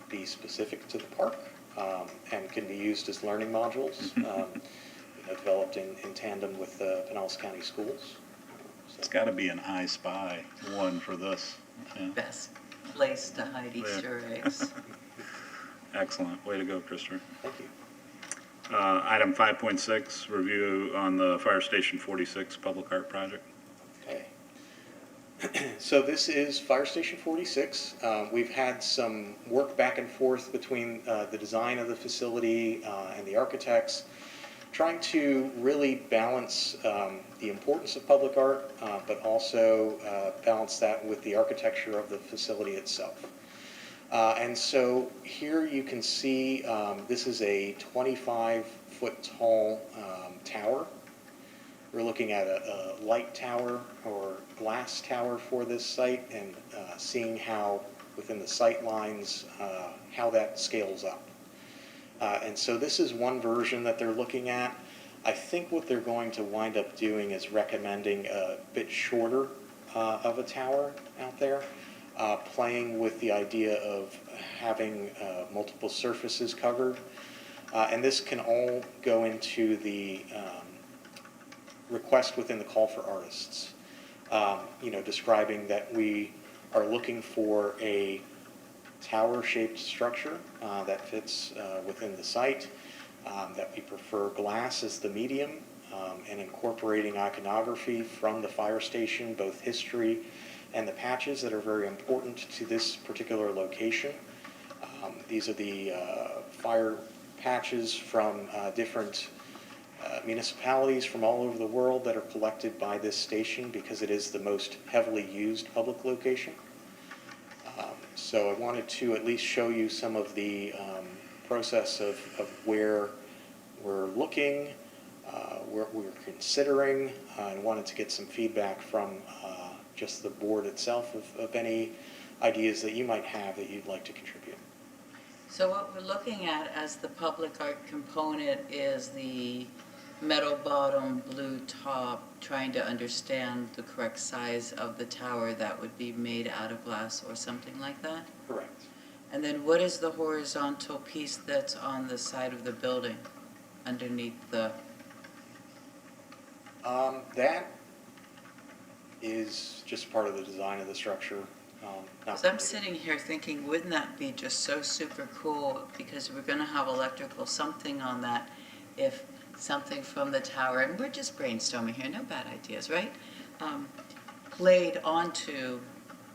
be specific to the park and can be used as learning modules, you know, developed in tandem with the Pinellas County Schools. It's got to be an I Spy one for this. Yeah. best place to hide Easter eggs. Excellent. Way to go, Christopher. Thank you. Item 5.6, review on the Fire Station 46 public art project. Okay. So this is Fire Station 46. We've had some work back and forth between the design of the facility and the architects, trying to really balance the importance of public art, but also balance that with the architecture of the facility itself. And so here you can see this is a 25-foot tall tower. We're looking at a light tower or glass tower for this site and seeing how within the sight lines how that scales up. And so this is one version that they're looking at. I think what they're going to wind up doing is recommending a bit shorter of a tower out there, playing with the idea of having multiple surfaces covered. And this can all go into the request within the call for artists, you know, describing that we are looking for a tower-shaped structure that fits within the site, that we prefer glass as the medium, and incorporating iconography from the fire station, both history and the patches that are very important to this particular location. These are the fire patches from different municipalities from all over the world that are collected by this station because it is the most heavily used public location. So I wanted to at least show you some of the process of where we're looking, where we're considering, and wanted to get some feedback from just the board itself of any ideas that you might have that you'd like to contribute. So what we're looking at as the public art component is the metal bottom, blue top, trying to understand the correct size of the tower that would be made out of glass or something like that. Correct. And then what is the horizontal piece that's on the side of the building underneath the, That is just part of the design of the structure. Not because I'm related. sitting here thinking, wouldn't that be just so super cool? Because we're gonna have electrical something on that if something from the tower, and we're just brainstorming here, no bad ideas, right? Played onto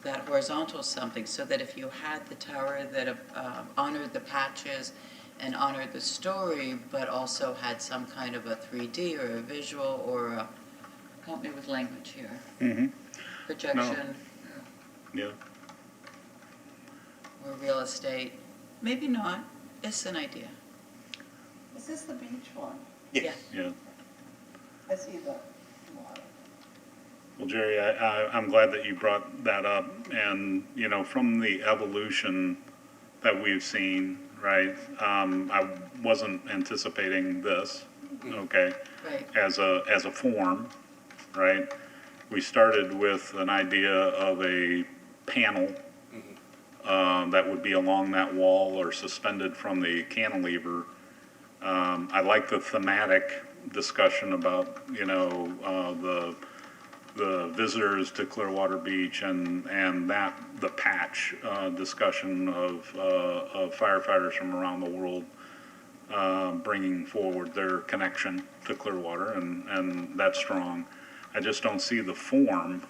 that horizontal something so that if you had the tower that honored the patches and honored the story, but also had some kind of a 3D or a visual or a, help me with language here, Mm-hmm. projection Yeah. or real estate. Maybe not, it's an idea. Is this the beach one? Yes. Yeah. I see the water. Well, Jerry, I'm glad that you brought that up. And, you know, from the evolution that we've seen, right, I wasn't anticipating this, okay, Right. as a form, right? We started with an idea of a panel that would be along that wall or suspended from the cantilever. I like the thematic discussion about, you know, the visitors to Clearwater Beach and that the patch discussion of firefighters from around the world bringing forward their connection to Clearwater, and that's strong. I just don't see the form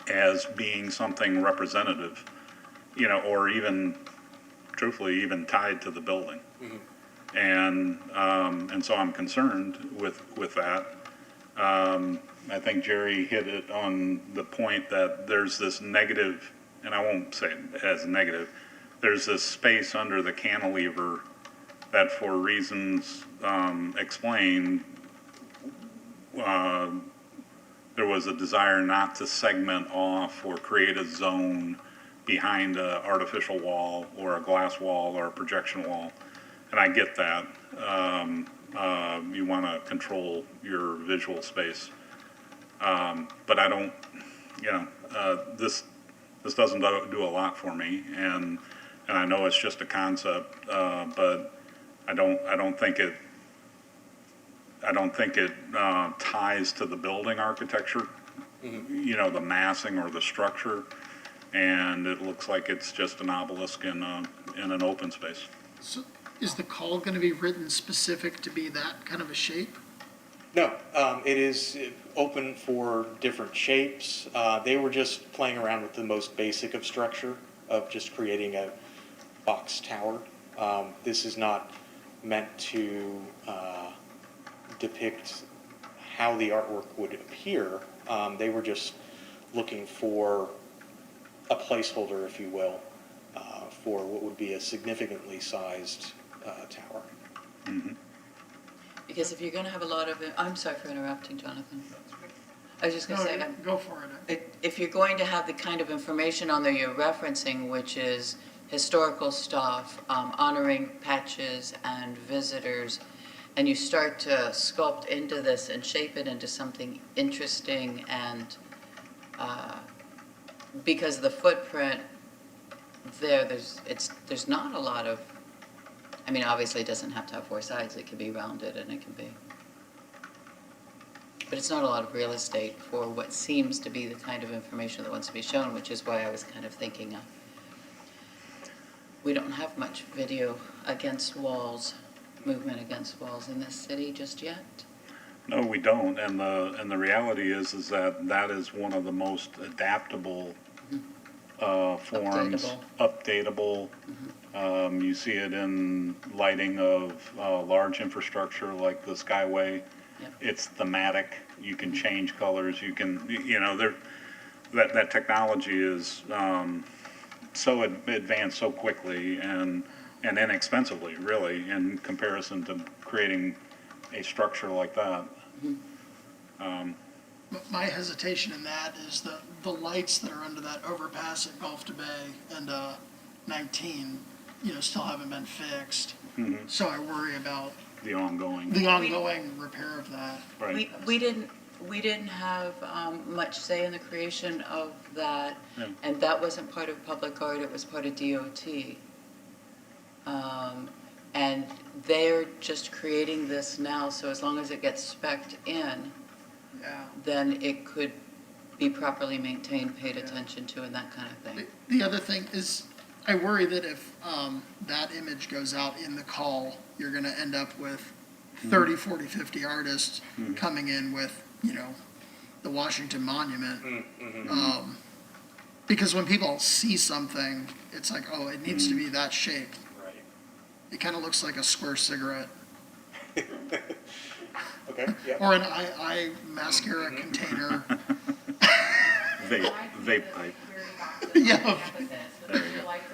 as being something representative, you know, or even, truthfully, even tied to the building. And so I'm concerned with that. I think Jerry hit it on the point that there's this negative, and I won't say it as negative, there's this space under the cantilever that for reasons explained, there was a desire not to segment off or create a zone behind an artificial wall or a glass wall or a projection wall. And I get that. You want to control your visual space. But I don't, you know, this doesn't do a lot for me, and I know it's just a concept, but I don't think it ties to the building architecture, you know, the massing or the structure, and it looks like it's just an obelisk in an open space. So is the call going to be written specific to be that kind of a shape? No, it is open for different shapes. They were just playing around with the most basic of structure, of just creating a box tower. This is not meant to depict how the artwork would appear. They were just looking for a placeholder, if you will, for what would be a significantly sized tower. Mm-hmm. Because if you're gonna have a lot of, I'm sorry for interrupting, Jonathan. I was just No, gonna say, go for it. if you're going to have the kind of information on there you're referencing, which is historical stuff, honoring patches and visitors, and you start to sculpt into this and shape it into something interesting, and because the footprint there's not a lot of, I mean, obviously it doesn't have to have four sides, it can be rounded and it can be, but it's not a lot of real estate for what seems to be the kind of information that wants to be shown, which is why I was kind of thinking we don't have much video against walls, movement against walls in this city just yet. No, we don't, and the reality is that is one of the most adaptable forms, updatable. You see it in lighting of large infrastructure like the Skyway. Yep. It's thematic. You can change colors. You can, you know, that technology is so advanced so quickly and inexpensively, really, in comparison to creating a structure like that. My hesitation in that is the lights that are under that overpass at Gulf to Bay and 19, you know, still haven't been fixed. So I worry about The ongoing. the ongoing repair of that. Right. We didn't, we didn't have much say in the creation of that, Yeah. and that wasn't part of public art, it was part of DOT. And they're just creating this now, so as long as it gets spec'd in, Yeah. then it could be properly maintained, paid attention to, and that kind of thing. The other thing is, I worry that if that image goes out in the call, you're going to end up with 30, 40, 50 artists coming in with, the Washington Monument. Because when people see something, it's like, oh, it needs to be that shape. Right. It kind of looks like a square cigarette Okay, yeah. or an eye mascara container. Vape pipe. Yeah.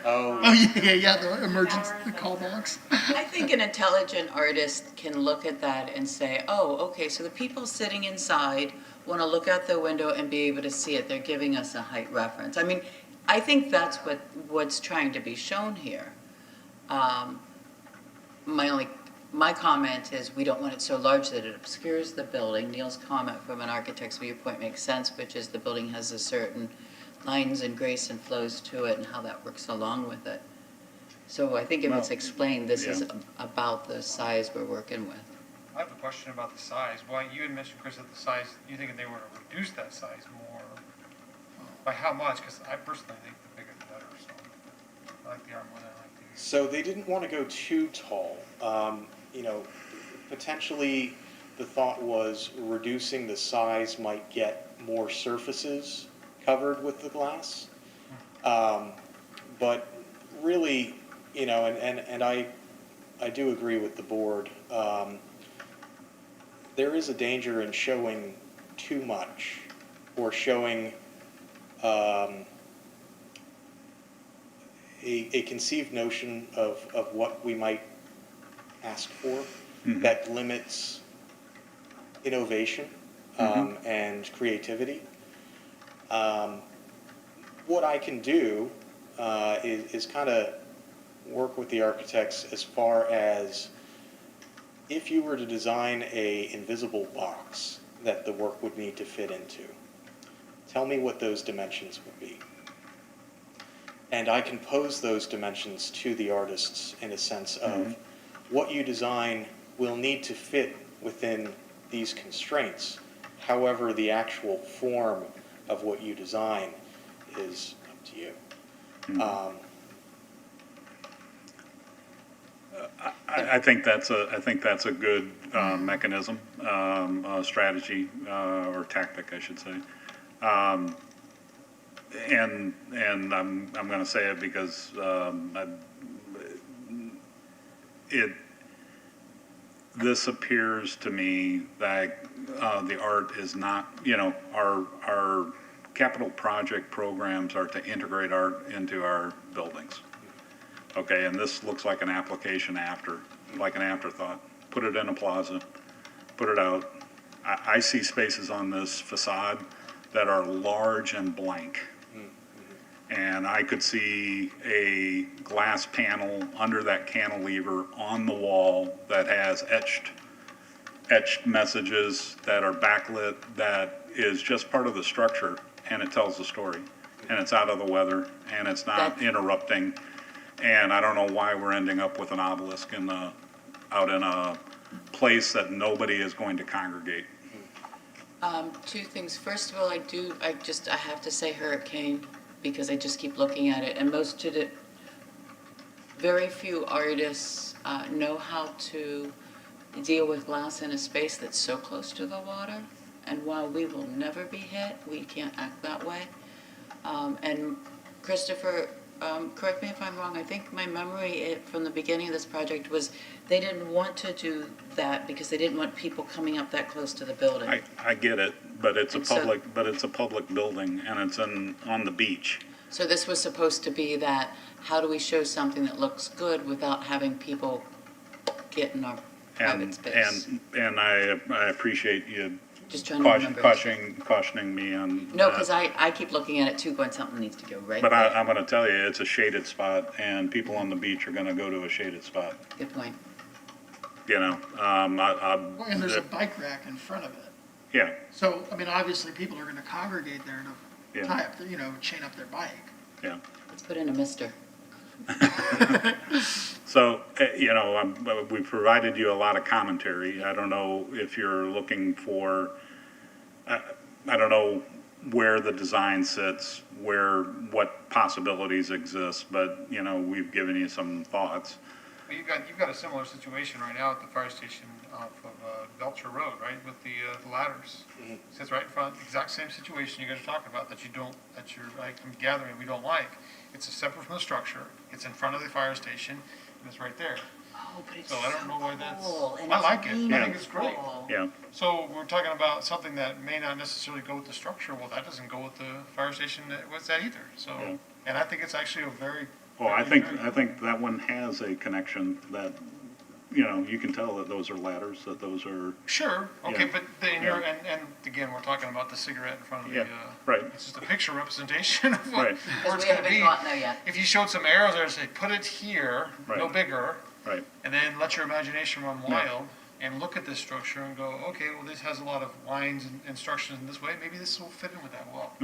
Oh. Oh, yeah, the emergency, the call box. I think an intelligent artist can look at that and say, oh, okay, so the people sitting inside want to look out the window and be able to see it. They're giving us a height reference. I mean, I think that's what's trying to be shown here. My comment is we don't want it so large that it obscures the building. Neil's comment from an architect's viewpoint makes sense, which is the building has a certain lines and grace and flows to it and how that works along with it. So I think if it's explained, this is about the size we're working with. I have a question about the size. Why, you had mentioned, Chris, that the size, you think they want to reduce that size more. By how much? Because I personally think the bigger the better, so I like the art more than I like the. So they didn't want to go too tall. Potentially the thought was reducing the size might get more surfaces covered with the glass. But really, and I do agree with the board. There is a danger in showing too much or showing a conceived notion of what we might ask for that limits innovation and creativity. What I can do is kind of work with the architects as far as if you were to design a invisible box that the work would need to fit into, tell me what those dimensions would be. And I can pose those dimensions to the artists in a sense of what you design will need to fit within these constraints. However, the actual form of what you design is up to you. I think that's a good mechanism, strategy, or tactic, I should say. And I'm going to say it because this appears to me that the art is not, our capital project programs are to integrate art into our buildings. Okay, and this looks like an application like an afterthought. Put it in a plaza, put it out. I see spaces on this facade that are large and blank. And I could see a glass panel under that cantilever on the wall that has etched messages that are backlit, that is just part of the structure, and it tells the story. And it's out of the weather, and it's not interrupting. And I don't know why we're ending up with an obelisk out in a place that nobody is going to congregate. Two things. First of all, I have to say hurricane, because I just keep looking at it. And very few artists know how to deal with glass in a space that's so close to the water. And while we will never be hit, we can't act that way. And Christopher, correct me if I'm wrong, I think my memory from the beginning of this project was they didn't want to do that because they didn't want people coming up that close to the building. I get it, but it's a public building, and it's on the beach. So this was supposed to be that, how do we show something that looks good without having people get in our private space? And I appreciate you Just trying to remember. cautioning me on No, that. because I keep looking at it too, going, something needs to go right But there. I'm going to tell you, it's a shaded spot, and people on the beach are going to go to a shaded spot. Good point. And there's a bike rack in front of it. Yeah, So, I mean, obviously, people are gonna congregate there Yeah. to tie up, chain up their bike. yeah. Let's put in a mister. So, we provided you a lot of commentary. I don't know if you're looking for, I don't know where the design sits, what possibilities exist, but, we've given you some thoughts. Well, you've got a similar situation right now at the fire station off of Belcher Road, right, with the ladders. Sits right in front, exact same situation you guys are talking about, that you're, I'm gathering, we don't like. It's separate from the structure, it's in front of the fire station, and it's right there. Oh, but it's So I don't know why that's, cool, and I it's like it, I think it's great. meaningful. Yeah, So we're talking about something that may not necessarily go with the structure, well, that doesn't go with the fire station, what's that either, so. Yeah. And I think it's actually a very. well, I very think that one has a connection that, you can tell that those are ladders, that those are, Sure, okay, Yeah. but then Yeah. and again, we're talking about the cigarette in front of the, Yeah, right. it's just a picture representation of what, Right. where Because it's we gonna haven't be. gotten there yet. If you showed some arrows there and say, put it here, no Right. bigger, right, and then let your imagination run wild, and look at this structure and go, okay, well, this has a lot of lines and instructions in this way, maybe this will fit in with that well.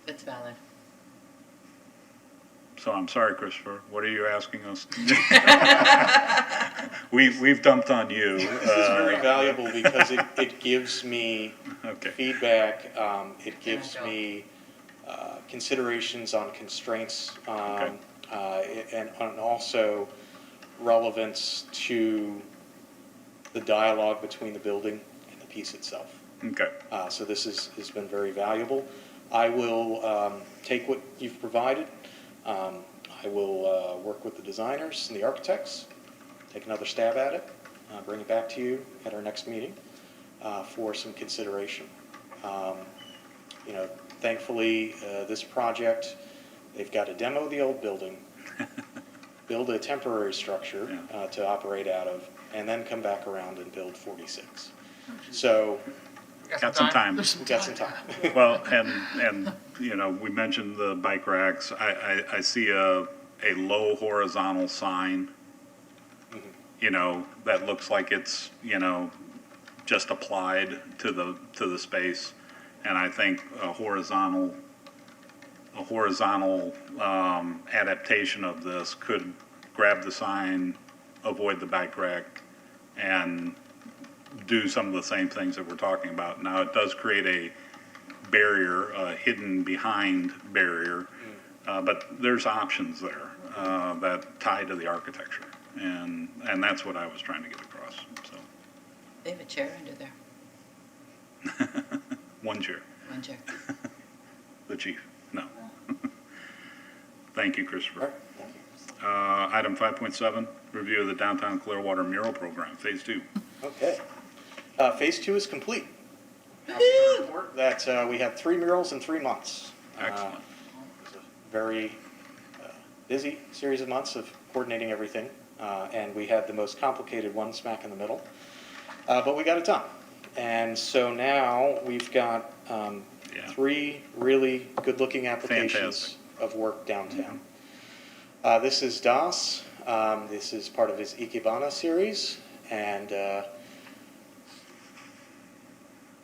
It's valid. So I'm sorry, Christopher, what are you asking us? We've dumped on you. This is very valuable because it gives me Okay, feedback, it Yeah, gives go. me considerations on constraints, and also relevance to the dialogue between the building and the piece itself. okay, So this has been very valuable. I will take what you've provided. I will work with the designers and the architects, take another stab at it, bring it back to you at our next meeting for some consideration. Thankfully, this project, they've got to demo the old building, build a temporary structure to operate out of, and then come back around and build 46. So got some time. There's we got some time. Well, and we mentioned the bike racks. I see a low horizontal sign, that looks like it's, just applied to the space. And I think a horizontal adaptation of this could grab the sign, avoid the bike rack, and do some of the same things that we're talking about. Now, it does create a barrier, a hidden behind barrier, but there's options there that tie to the architecture, and that's what I was trying to get across. So, They have a chair under there. one chair, One chair. the chief. No. Thank you, Christopher. All right, thank you. Item 5.7, review of the downtown Clearwater mural program, phase 2. Okay. Phase 2 is complete. Happy to report that we had 3 murals in 3 months. Excellent. It was a very busy series of months of coordinating everything, and we had the most complicated one smack in the middle, but we got it done. And so now we've got 3 really good-looking applications of work downtown. This is Das. This is part of his Ikebana series, and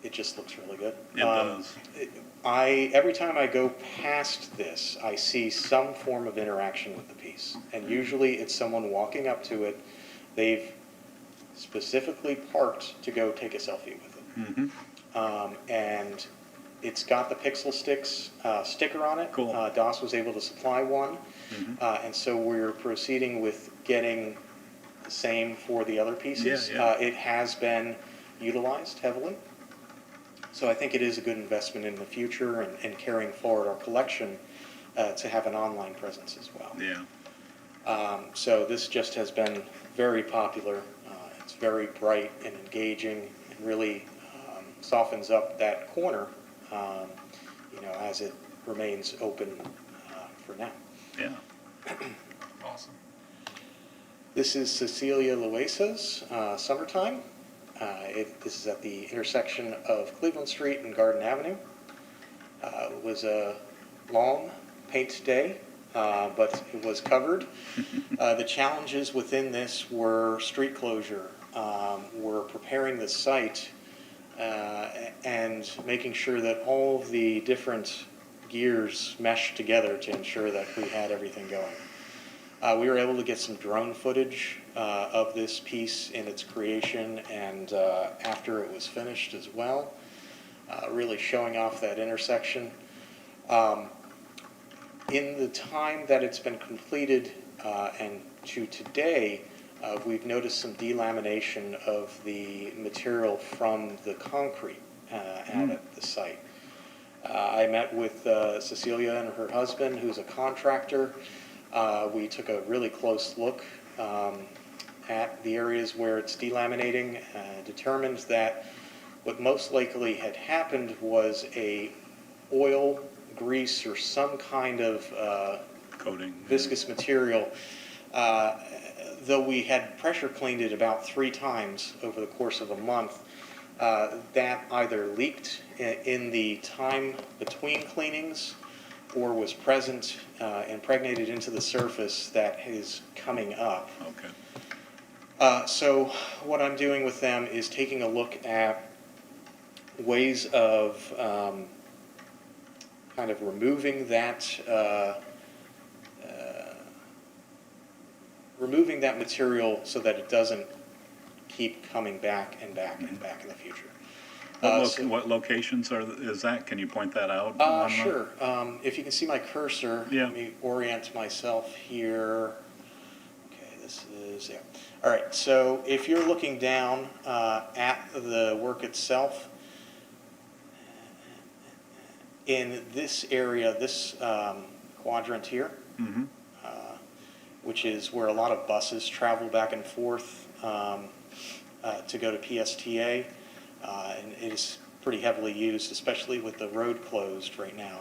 it just looks really good. It does. Every time I go past this, I see some form of interaction with the piece, and usually it's someone walking up to it. They've specifically parked to go take a selfie with it. And it's got the Pixel Sticks sticker on it. Cool. DOS was able to supply one, and so we're proceeding with getting the same for the other pieces. Yeah. It has been utilized heavily. So I think it is a good investment in the future and carrying forward our collection to have an online presence as well. Yeah. So this just has been very popular. It's very bright and engaging and really softens up that corner, as it remains open for now. Yeah. Awesome. This is Cecilia Loasa's Summertime. This is at the intersection of Cleveland Street and Garden Avenue. It was a long paint day, but it was covered. The challenges within this were street closure. We're preparing the site and making sure that all of the different gears meshed together to ensure that we had everything going. We were able to get some drone footage of this piece in its creation and after it was finished as well, really showing off that intersection. In the time that it's been completed and to today, we've noticed some delamination of the material from the concrete out at the site. I met with Cecilia and her husband, who's a contractor. We took a really close look at the areas where it's delaminating, determined that what most likely had happened was a oil, grease, or some kind of Coating. viscous material. Though we had pressure cleaned it about 3 times over the course of a month, that either leaked in the time between cleanings or was present, impregnated into the surface that is coming up. Okay. So what I'm doing with them is taking a look at ways of kind of removing that material so that it doesn't keep coming back and back and back in the future. What locations is that? Can you point that out? Sure. If you can see my cursor, Yeah. let me orient myself here. Okay, this is, yeah. All right, so if you're looking down at the work itself, in this area, this quadrant here, Mm-hmm. which is where a lot of buses travel back and forth to go to PSTA, and it is pretty heavily used, especially with the road closed right now.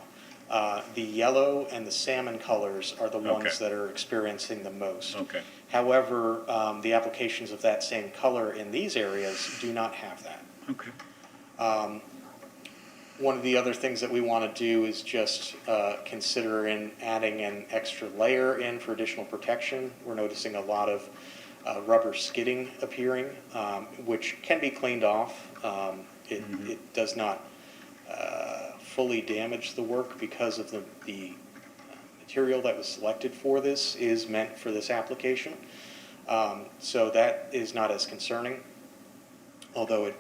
The yellow and the salmon colors are the ones Okay. that are experiencing the most. Okay. However, the applications of that same color in these areas do not have that. Okay. One of the other things that we want to do is just consider in adding an extra layer in for additional protection. We're noticing a lot of rubber skidding appearing, which can be cleaned off. It does not fully damage the work because of the material that was selected for this is meant for this application. So that is not as concerning, although it,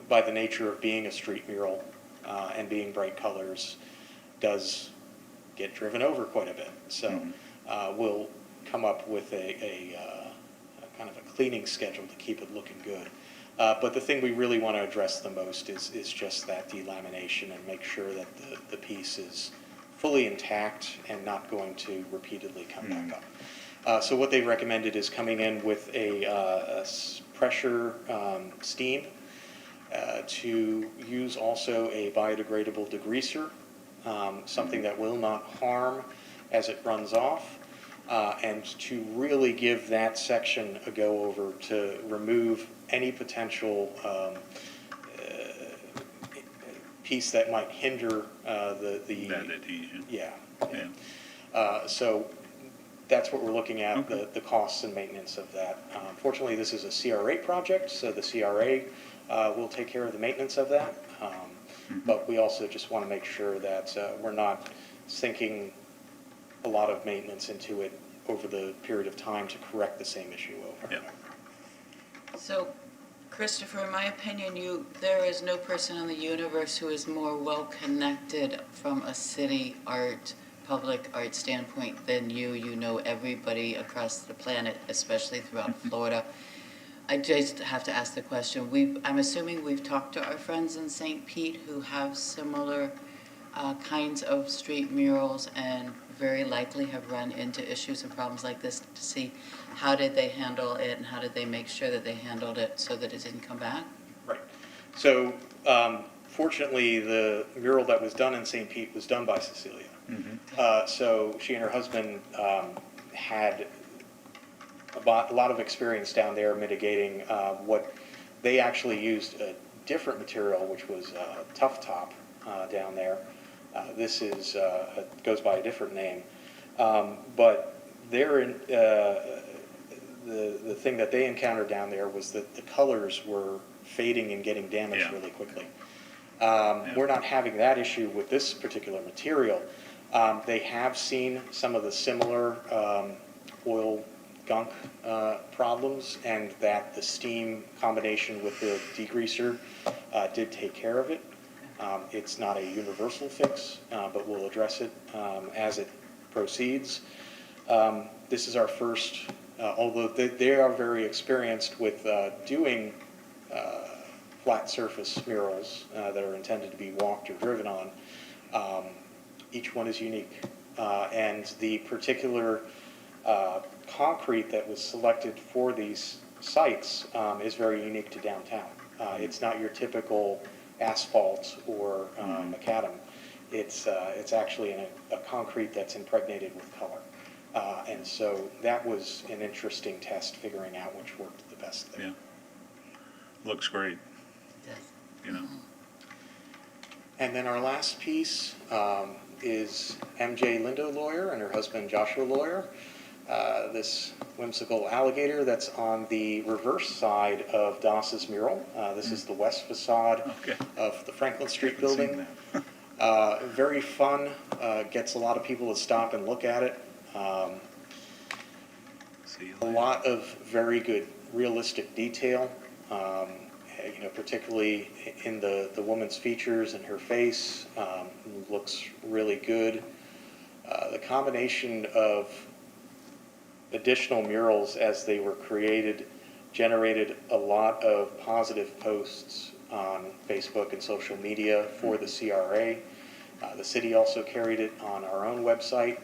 by the nature of being a street mural and being bright colors, does get driven over quite a bit. So we'll come up with a kind of a cleaning schedule to keep it looking good. But the thing we really want to address the most is just that delamination and make sure that the piece is fully intact and not going to repeatedly come back up. So what they recommended is coming in with a pressure steam to use also a biodegradable degreaser, something that will not harm as it runs off, and to really give that section a go-over to remove any potential piece that might hinder the That adhesion. Yeah. Yeah. So that's what we're looking at, the costs and maintenance of that. Fortunately, this is a CRA project, so the CRA will take care of the maintenance of that. But we also just want to make sure that we're not sinking a lot of maintenance into it over the period of time to correct the same issue over. Yeah. So, Christopher, in my opinion, there is no person in the universe who is more well-connected from a city art, public art standpoint than you. You know everybody across the planet, especially throughout Florida. I just have to ask the question. I'm assuming we've talked to our friends in St. Pete who have similar kinds of street murals and very likely have run into issues and problems like this to see how did they handle it and how did they make sure that they handled it so that it didn't come back? Right. So fortunately, the mural that was done in St. Pete was done by Cecilia. So she and her husband had a lot of experience down there mitigating what they actually used a different material, which was Tough Top down there. This is goes by a different name, but the thing that they encountered down there was that the colors were fading and getting damaged Yeah. really quickly. We're not having that issue with this particular material. They have seen some of the similar oil gunk problems, and that the steam combination with the degreaser did take care of it. It's not a universal fix, but we'll address it as it proceeds. This is our first, although they are very experienced with doing flat surface murals that are intended to be walked or driven on. Each one is unique. And the particular concrete that was selected for these sites is very unique to downtown. It's not your typical asphalt or macadam. It's actually a concrete that's impregnated with color. And so that was an interesting test, figuring out which worked the best there. Yeah. Looks great, Yes. you know. And then our last piece is MJ Lindo Lawyer and her husband Joshua Lawyer. This whimsical alligator that's on the reverse side of Doss's mural. This is the west facade Okay. of the Franklin Street Haven't seen building. that. Very fun, gets a lot of people to stop and look at it. See you A later. lot of very good realistic detail, particularly in the woman's features and her face, looks really good. The combination of additional murals as they were created generated a lot of positive posts on Facebook and social media for the CRA. The city also carried it on our own website.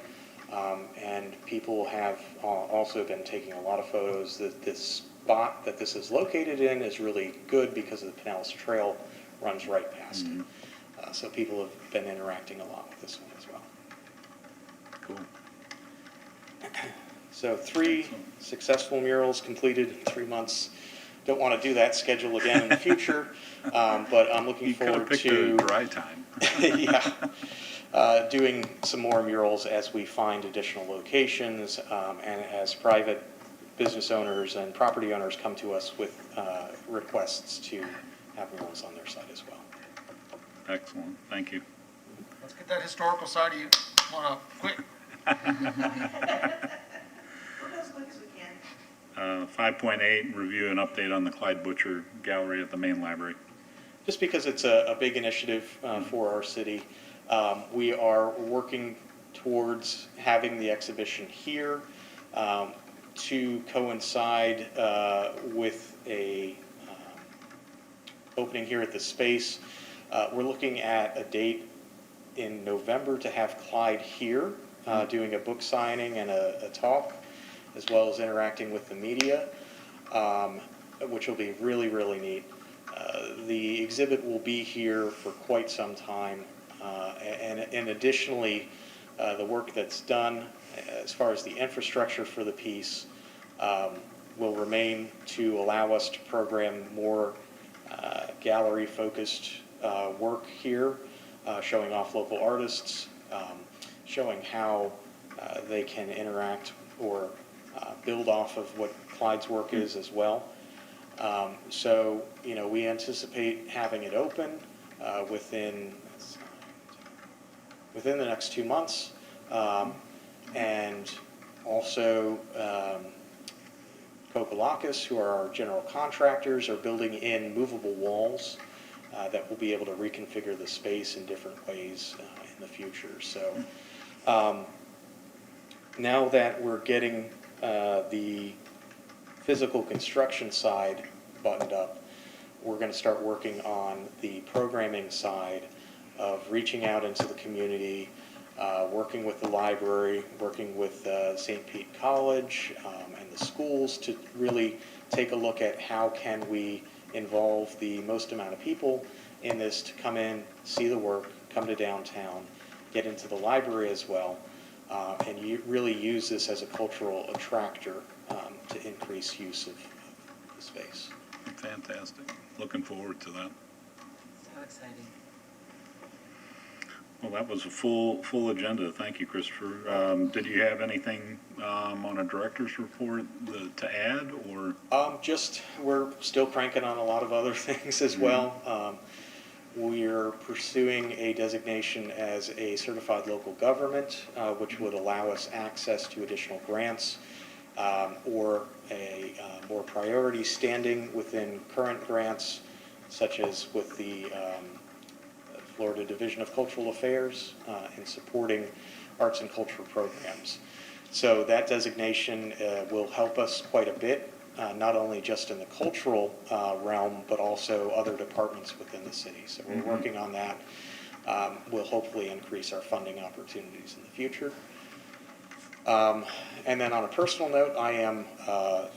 And people have also been taking a lot of photos. This spot that this is located in is really good because the Pinellas Trail runs right past it. So people have been interacting a lot with this one as well. Cool. So 3 successful murals completed in 3 months. Don't want to do that schedule again in the future, but I'm looking You could have forward picked to a dry time. doing some more murals as we find additional locations, and as private business owners and property owners come to us with requests to have murals on their site as well. Excellent, thank you. Let's get that historical side of you one up, quick. We're as quick as we can. 5.8, review and update on the Clyde Butcher Gallery at the main library. Just because it's a big initiative for our city, we are working towards having the exhibition here to coincide with a opening here at the space. We're looking at a date in November to have Clyde here doing a book signing and a talk, as well as interacting with the media, which will be really, really neat. The exhibit will be here for quite some time, and additionally, the work that's done as far as the infrastructure for the piece will remain to allow us to program more gallery-focused work here, showing off local artists, showing how they can interact or build off of what Clyde's work is as well. So, we anticipate having it open within the next 2 months. And also, Kokolakis, who are our general contractors, are building in movable walls that will be able to reconfigure the space in different ways in the future. So now that we're getting the physical construction side buttoned up, we're going to start working on the programming side of reaching out into the community, working with the library, working with St. Pete College and the schools to really take a look at how can we involve the most amount of people in this to come in, see the work, come to downtown, get into the library as well, and really use this as a cultural attractor to increase use of the space. Fantastic, looking forward to that. So exciting. Well, that was a full agenda. Thank you, Christopher. Did you have anything on a director's report to add, or? Just, we're still cranking on a lot of other things as well. We're pursuing a designation as a certified local government, which would allow us access to additional grants or a more priority standing within current grants, such as with the Florida Division of Cultural Affairs in supporting arts and cultural programs. So that designation will help us quite a bit, not only just in the cultural realm, but also other departments within the city. So we're working on that. We'll hopefully increase our funding opportunities in the future. And then on a personal note, I am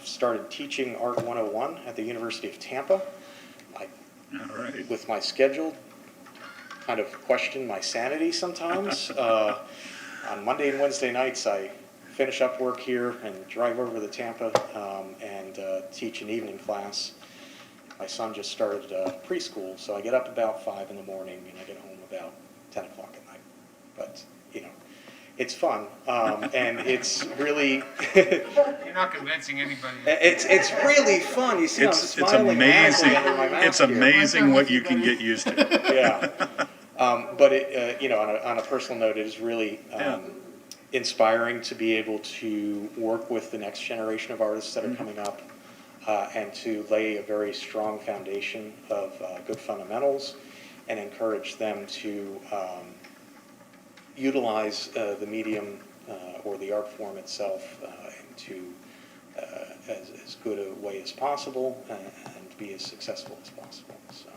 started teaching Art 101 at the University of Tampa. All right. With my schedule, kind of question my sanity sometimes. On Monday and Wednesday nights, I finish up work here and drive over to Tampa and teach an evening class. My son just started preschool, so I get up about 5 in the morning and I get home about 10 o'clock at night. But, you know, it's fun, and it's really... You're not convincing anybody. It's really fun. You see, I'm smiling madly under my mask It's here. amazing what you can get used to. Yeah. But it, you know, on a personal note, it is really inspiring to be able to work with the next generation of artists that are coming up and to lay a very strong foundation of good fundamentals and encourage them to utilize the medium or the art form itself into as good a way as possible and be as successful as possible. So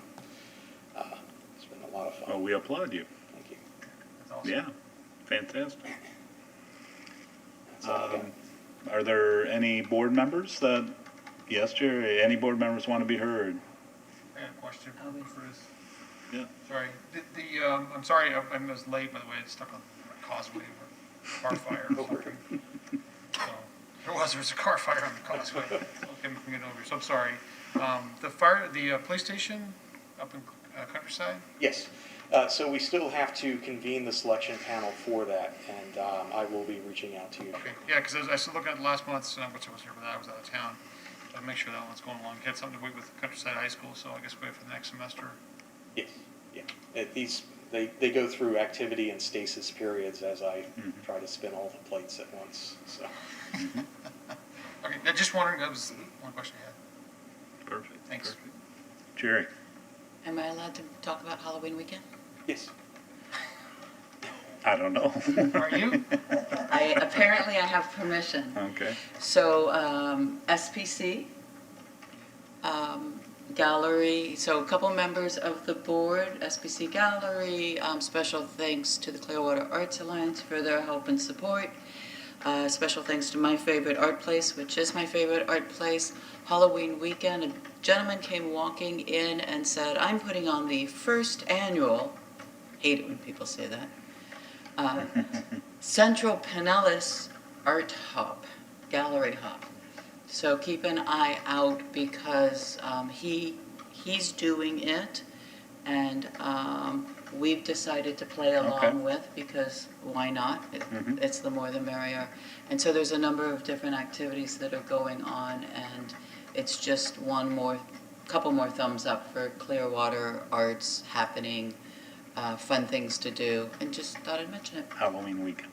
it's been a lot of fun. Well, we applaud you. Thank you. That's awesome. Yeah, fantastic. That's all I got. Are there any board members that, yes, Jerry, any board members want to be heard? I got a question for Chris. Yeah. Sorry. I'm sorry I was late, by the way. It's stuck on a causeway or car fire or something. So there was a car fire on the causeway. So okay, we can get over. So I'm sorry. The police station up in Countryside? Yes. So we still have to convene the selection panel for that, and I will be reaching out to you. Okay. Yeah, because I was looking at last month's, which I was here for that. I was out of town. I'll make sure that one's going along. Had something to wait with Countryside High School, so I guess wait for the next semester. Yes. Yeah. They go through activity and stasis periods as I try to spin all the plates at once. So. Okay. Just wondering. That was one question I had. Perfect. Thanks. Perfect. Jerry? Am I allowed to talk about Halloween weekend? Yes. I don't know. Are you? Apparently I have permission. Okay. So, SPC, gallery, so a couple members of the board, SPC Gallery, special thanks to the Clearwater Arts Alliance for their help and support. Special thanks to my favorite art place, which is my favorite art place. Halloween weekend, a gentleman came walking in and said, I'm putting on the first annual, hate it when people say that, Central Pinellas Art Hop, Gallery Hop. So keep an eye out because he's doing it, and we've decided to play along Okay. with because why not? It's the more the merrier. And so there's a number of different activities that are going on, and it's just couple more thumbs up for Clearwater arts happening, fun things to do, and just thought I'd mention it. Halloween weekend.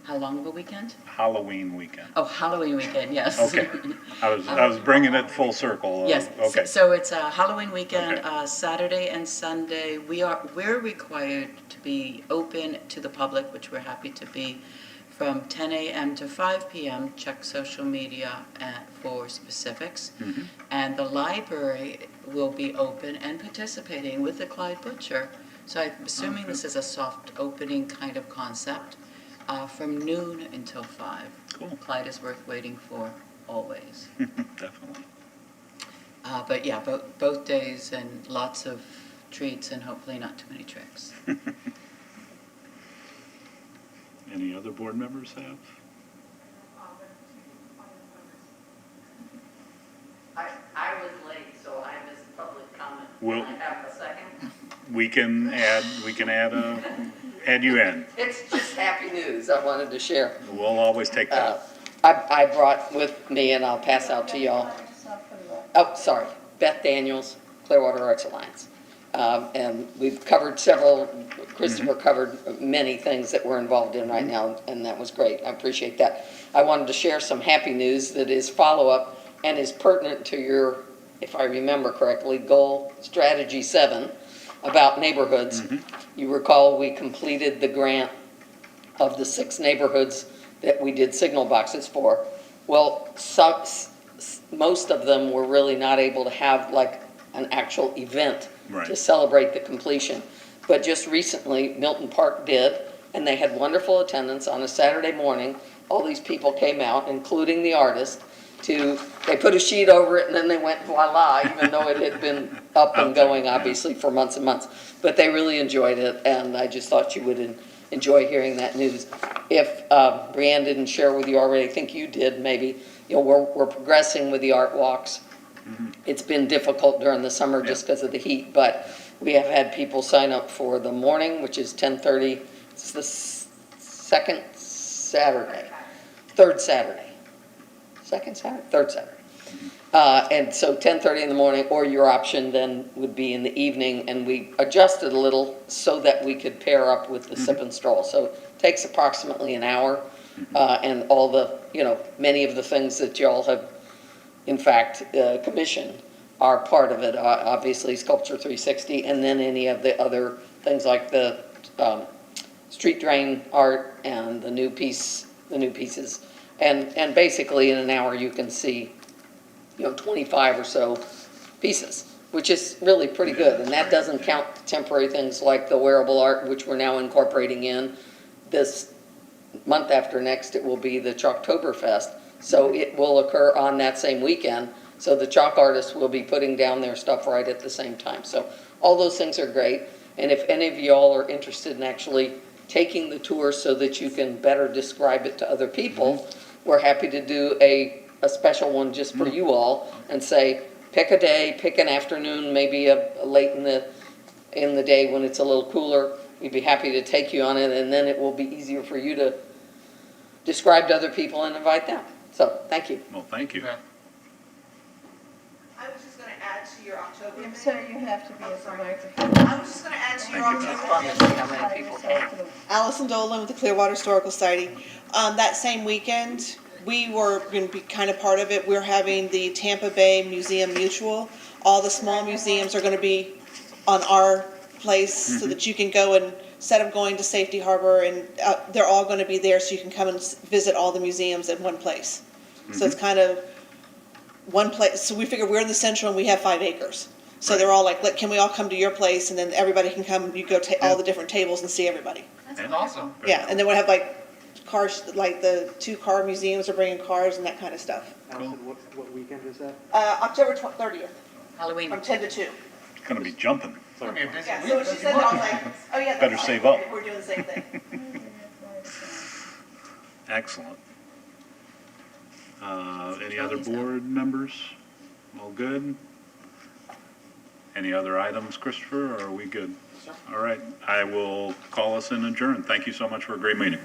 How long of a weekend? Halloween weekend. Oh, Halloween weekend, yes. Okay. I was bringing it full circle. Yes, Okay. so it's a Halloween weekend, Okay. Saturday and Sunday. We're required to be open to the public, which we're happy to be, from 10 a.m. to 5 p.m. Check social media for specifics. And the library will be open and participating with the Clyde Butcher. So I'm assuming this is a soft opening kind of concept. From noon until 5. Cool. Clyde is worth waiting for, always. Definitely. But yeah, both days and lots of treats and hopefully not too many tricks. Any other board members have? I was late, so I missed public comment. Well- Can I have a second? We can add a add you in. It's just happy news I wanted to share. We'll always take that. I brought with me, and I'll pass out to y'all. Oh, sorry, Beth Daniels, Clearwater Arts Alliance. And we've covered several, Christopher covered many things that we're involved in right now, and that was great. I appreciate that. I wanted to share some happy news that is follow-up and is pertinent to your, if I remember correctly, goal strategy 7 about neighborhoods. You recall we completed the grant of the 6 neighborhoods that we did signal boxes for. Well, most of them were really not able to have like an actual event Right. to celebrate the completion. But just recently, Milton Park did, and they had wonderful attendance on a Saturday morning. All these people came out, including the artist, they put a sheet over it and then they went voila, even though it had been up and going obviously for months and months. But they really enjoyed it, and I just thought you would enjoy hearing that news. If Brianne didn't share with you already, I think you did maybe, we're progressing with the art walks. It's been difficult during the summer just because of the heat, but we have had people sign up for the morning, which is 10:30. It's the third Saturday. Third Saturday. And so 10:30 in the morning, or your option then would be in the evening, and we adjusted a little so that we could pair up with the sip and stroll. So it takes approximately an hour, and all the, many of the things that y'all have in fact, commission are part of it, obviously Sculpture 360, and then any of the other things like the street drain art and the new pieces. And basically in an hour you can see, 25 or so pieces, which is really pretty good. And that doesn't count temporary things like the wearable art, which we're now incorporating in. This month after next, it will be the Chalktoberfest. So it will occur on that same weekend. So the chalk artists will be putting down their stuff right at the same time. So all those things are great. And if any of y'all are interested in actually taking the tour so that you can better describe it to other people, we're happy to do a special one just for you all and say, pick a day, pick an afternoon, maybe late in the day when it's a little cooler. We'd be happy to take you on it, and then it will be easier for you to describe to other people and invite them. So, thank you. Well, thank you. Yeah. I was just gonna add to your October. So you have to be at the microphone. I was just gonna add to your Thank you. October. Fun to see how many people came. Allyson Dolan with the Clearwater Historical Society. That same weekend, we were going to be kind of part of it. We're having the Tampa Bay Museum Mutual. All the small museums are going to be on our place so that you can go and, instead of going to Safety Harbor, and they're all going to be there so you can come and visit all the museums at one place. So it's kind of one place. So we figure we're in the central and we have 5 acres. So they're all like, can we all come to your place? And then everybody can come, you go to all the different tables and see everybody. That's awesome. Yeah, and then we'll have like cars, like the 2 car museums are bringing cars and that kind of stuff. Allyson, what weekend is that? October 30th, Halloween. from 10 to 2. It's gonna be jumping. It's gonna be a busy Yeah, week. so when she said that, I was like, oh yeah, Better that's save fine. up. We're doing the same thing. Excellent. Any other board members? All good? Any other items, Christopher, or are we good? All right, I will call us in adjourned. Thank you so much for a great meeting.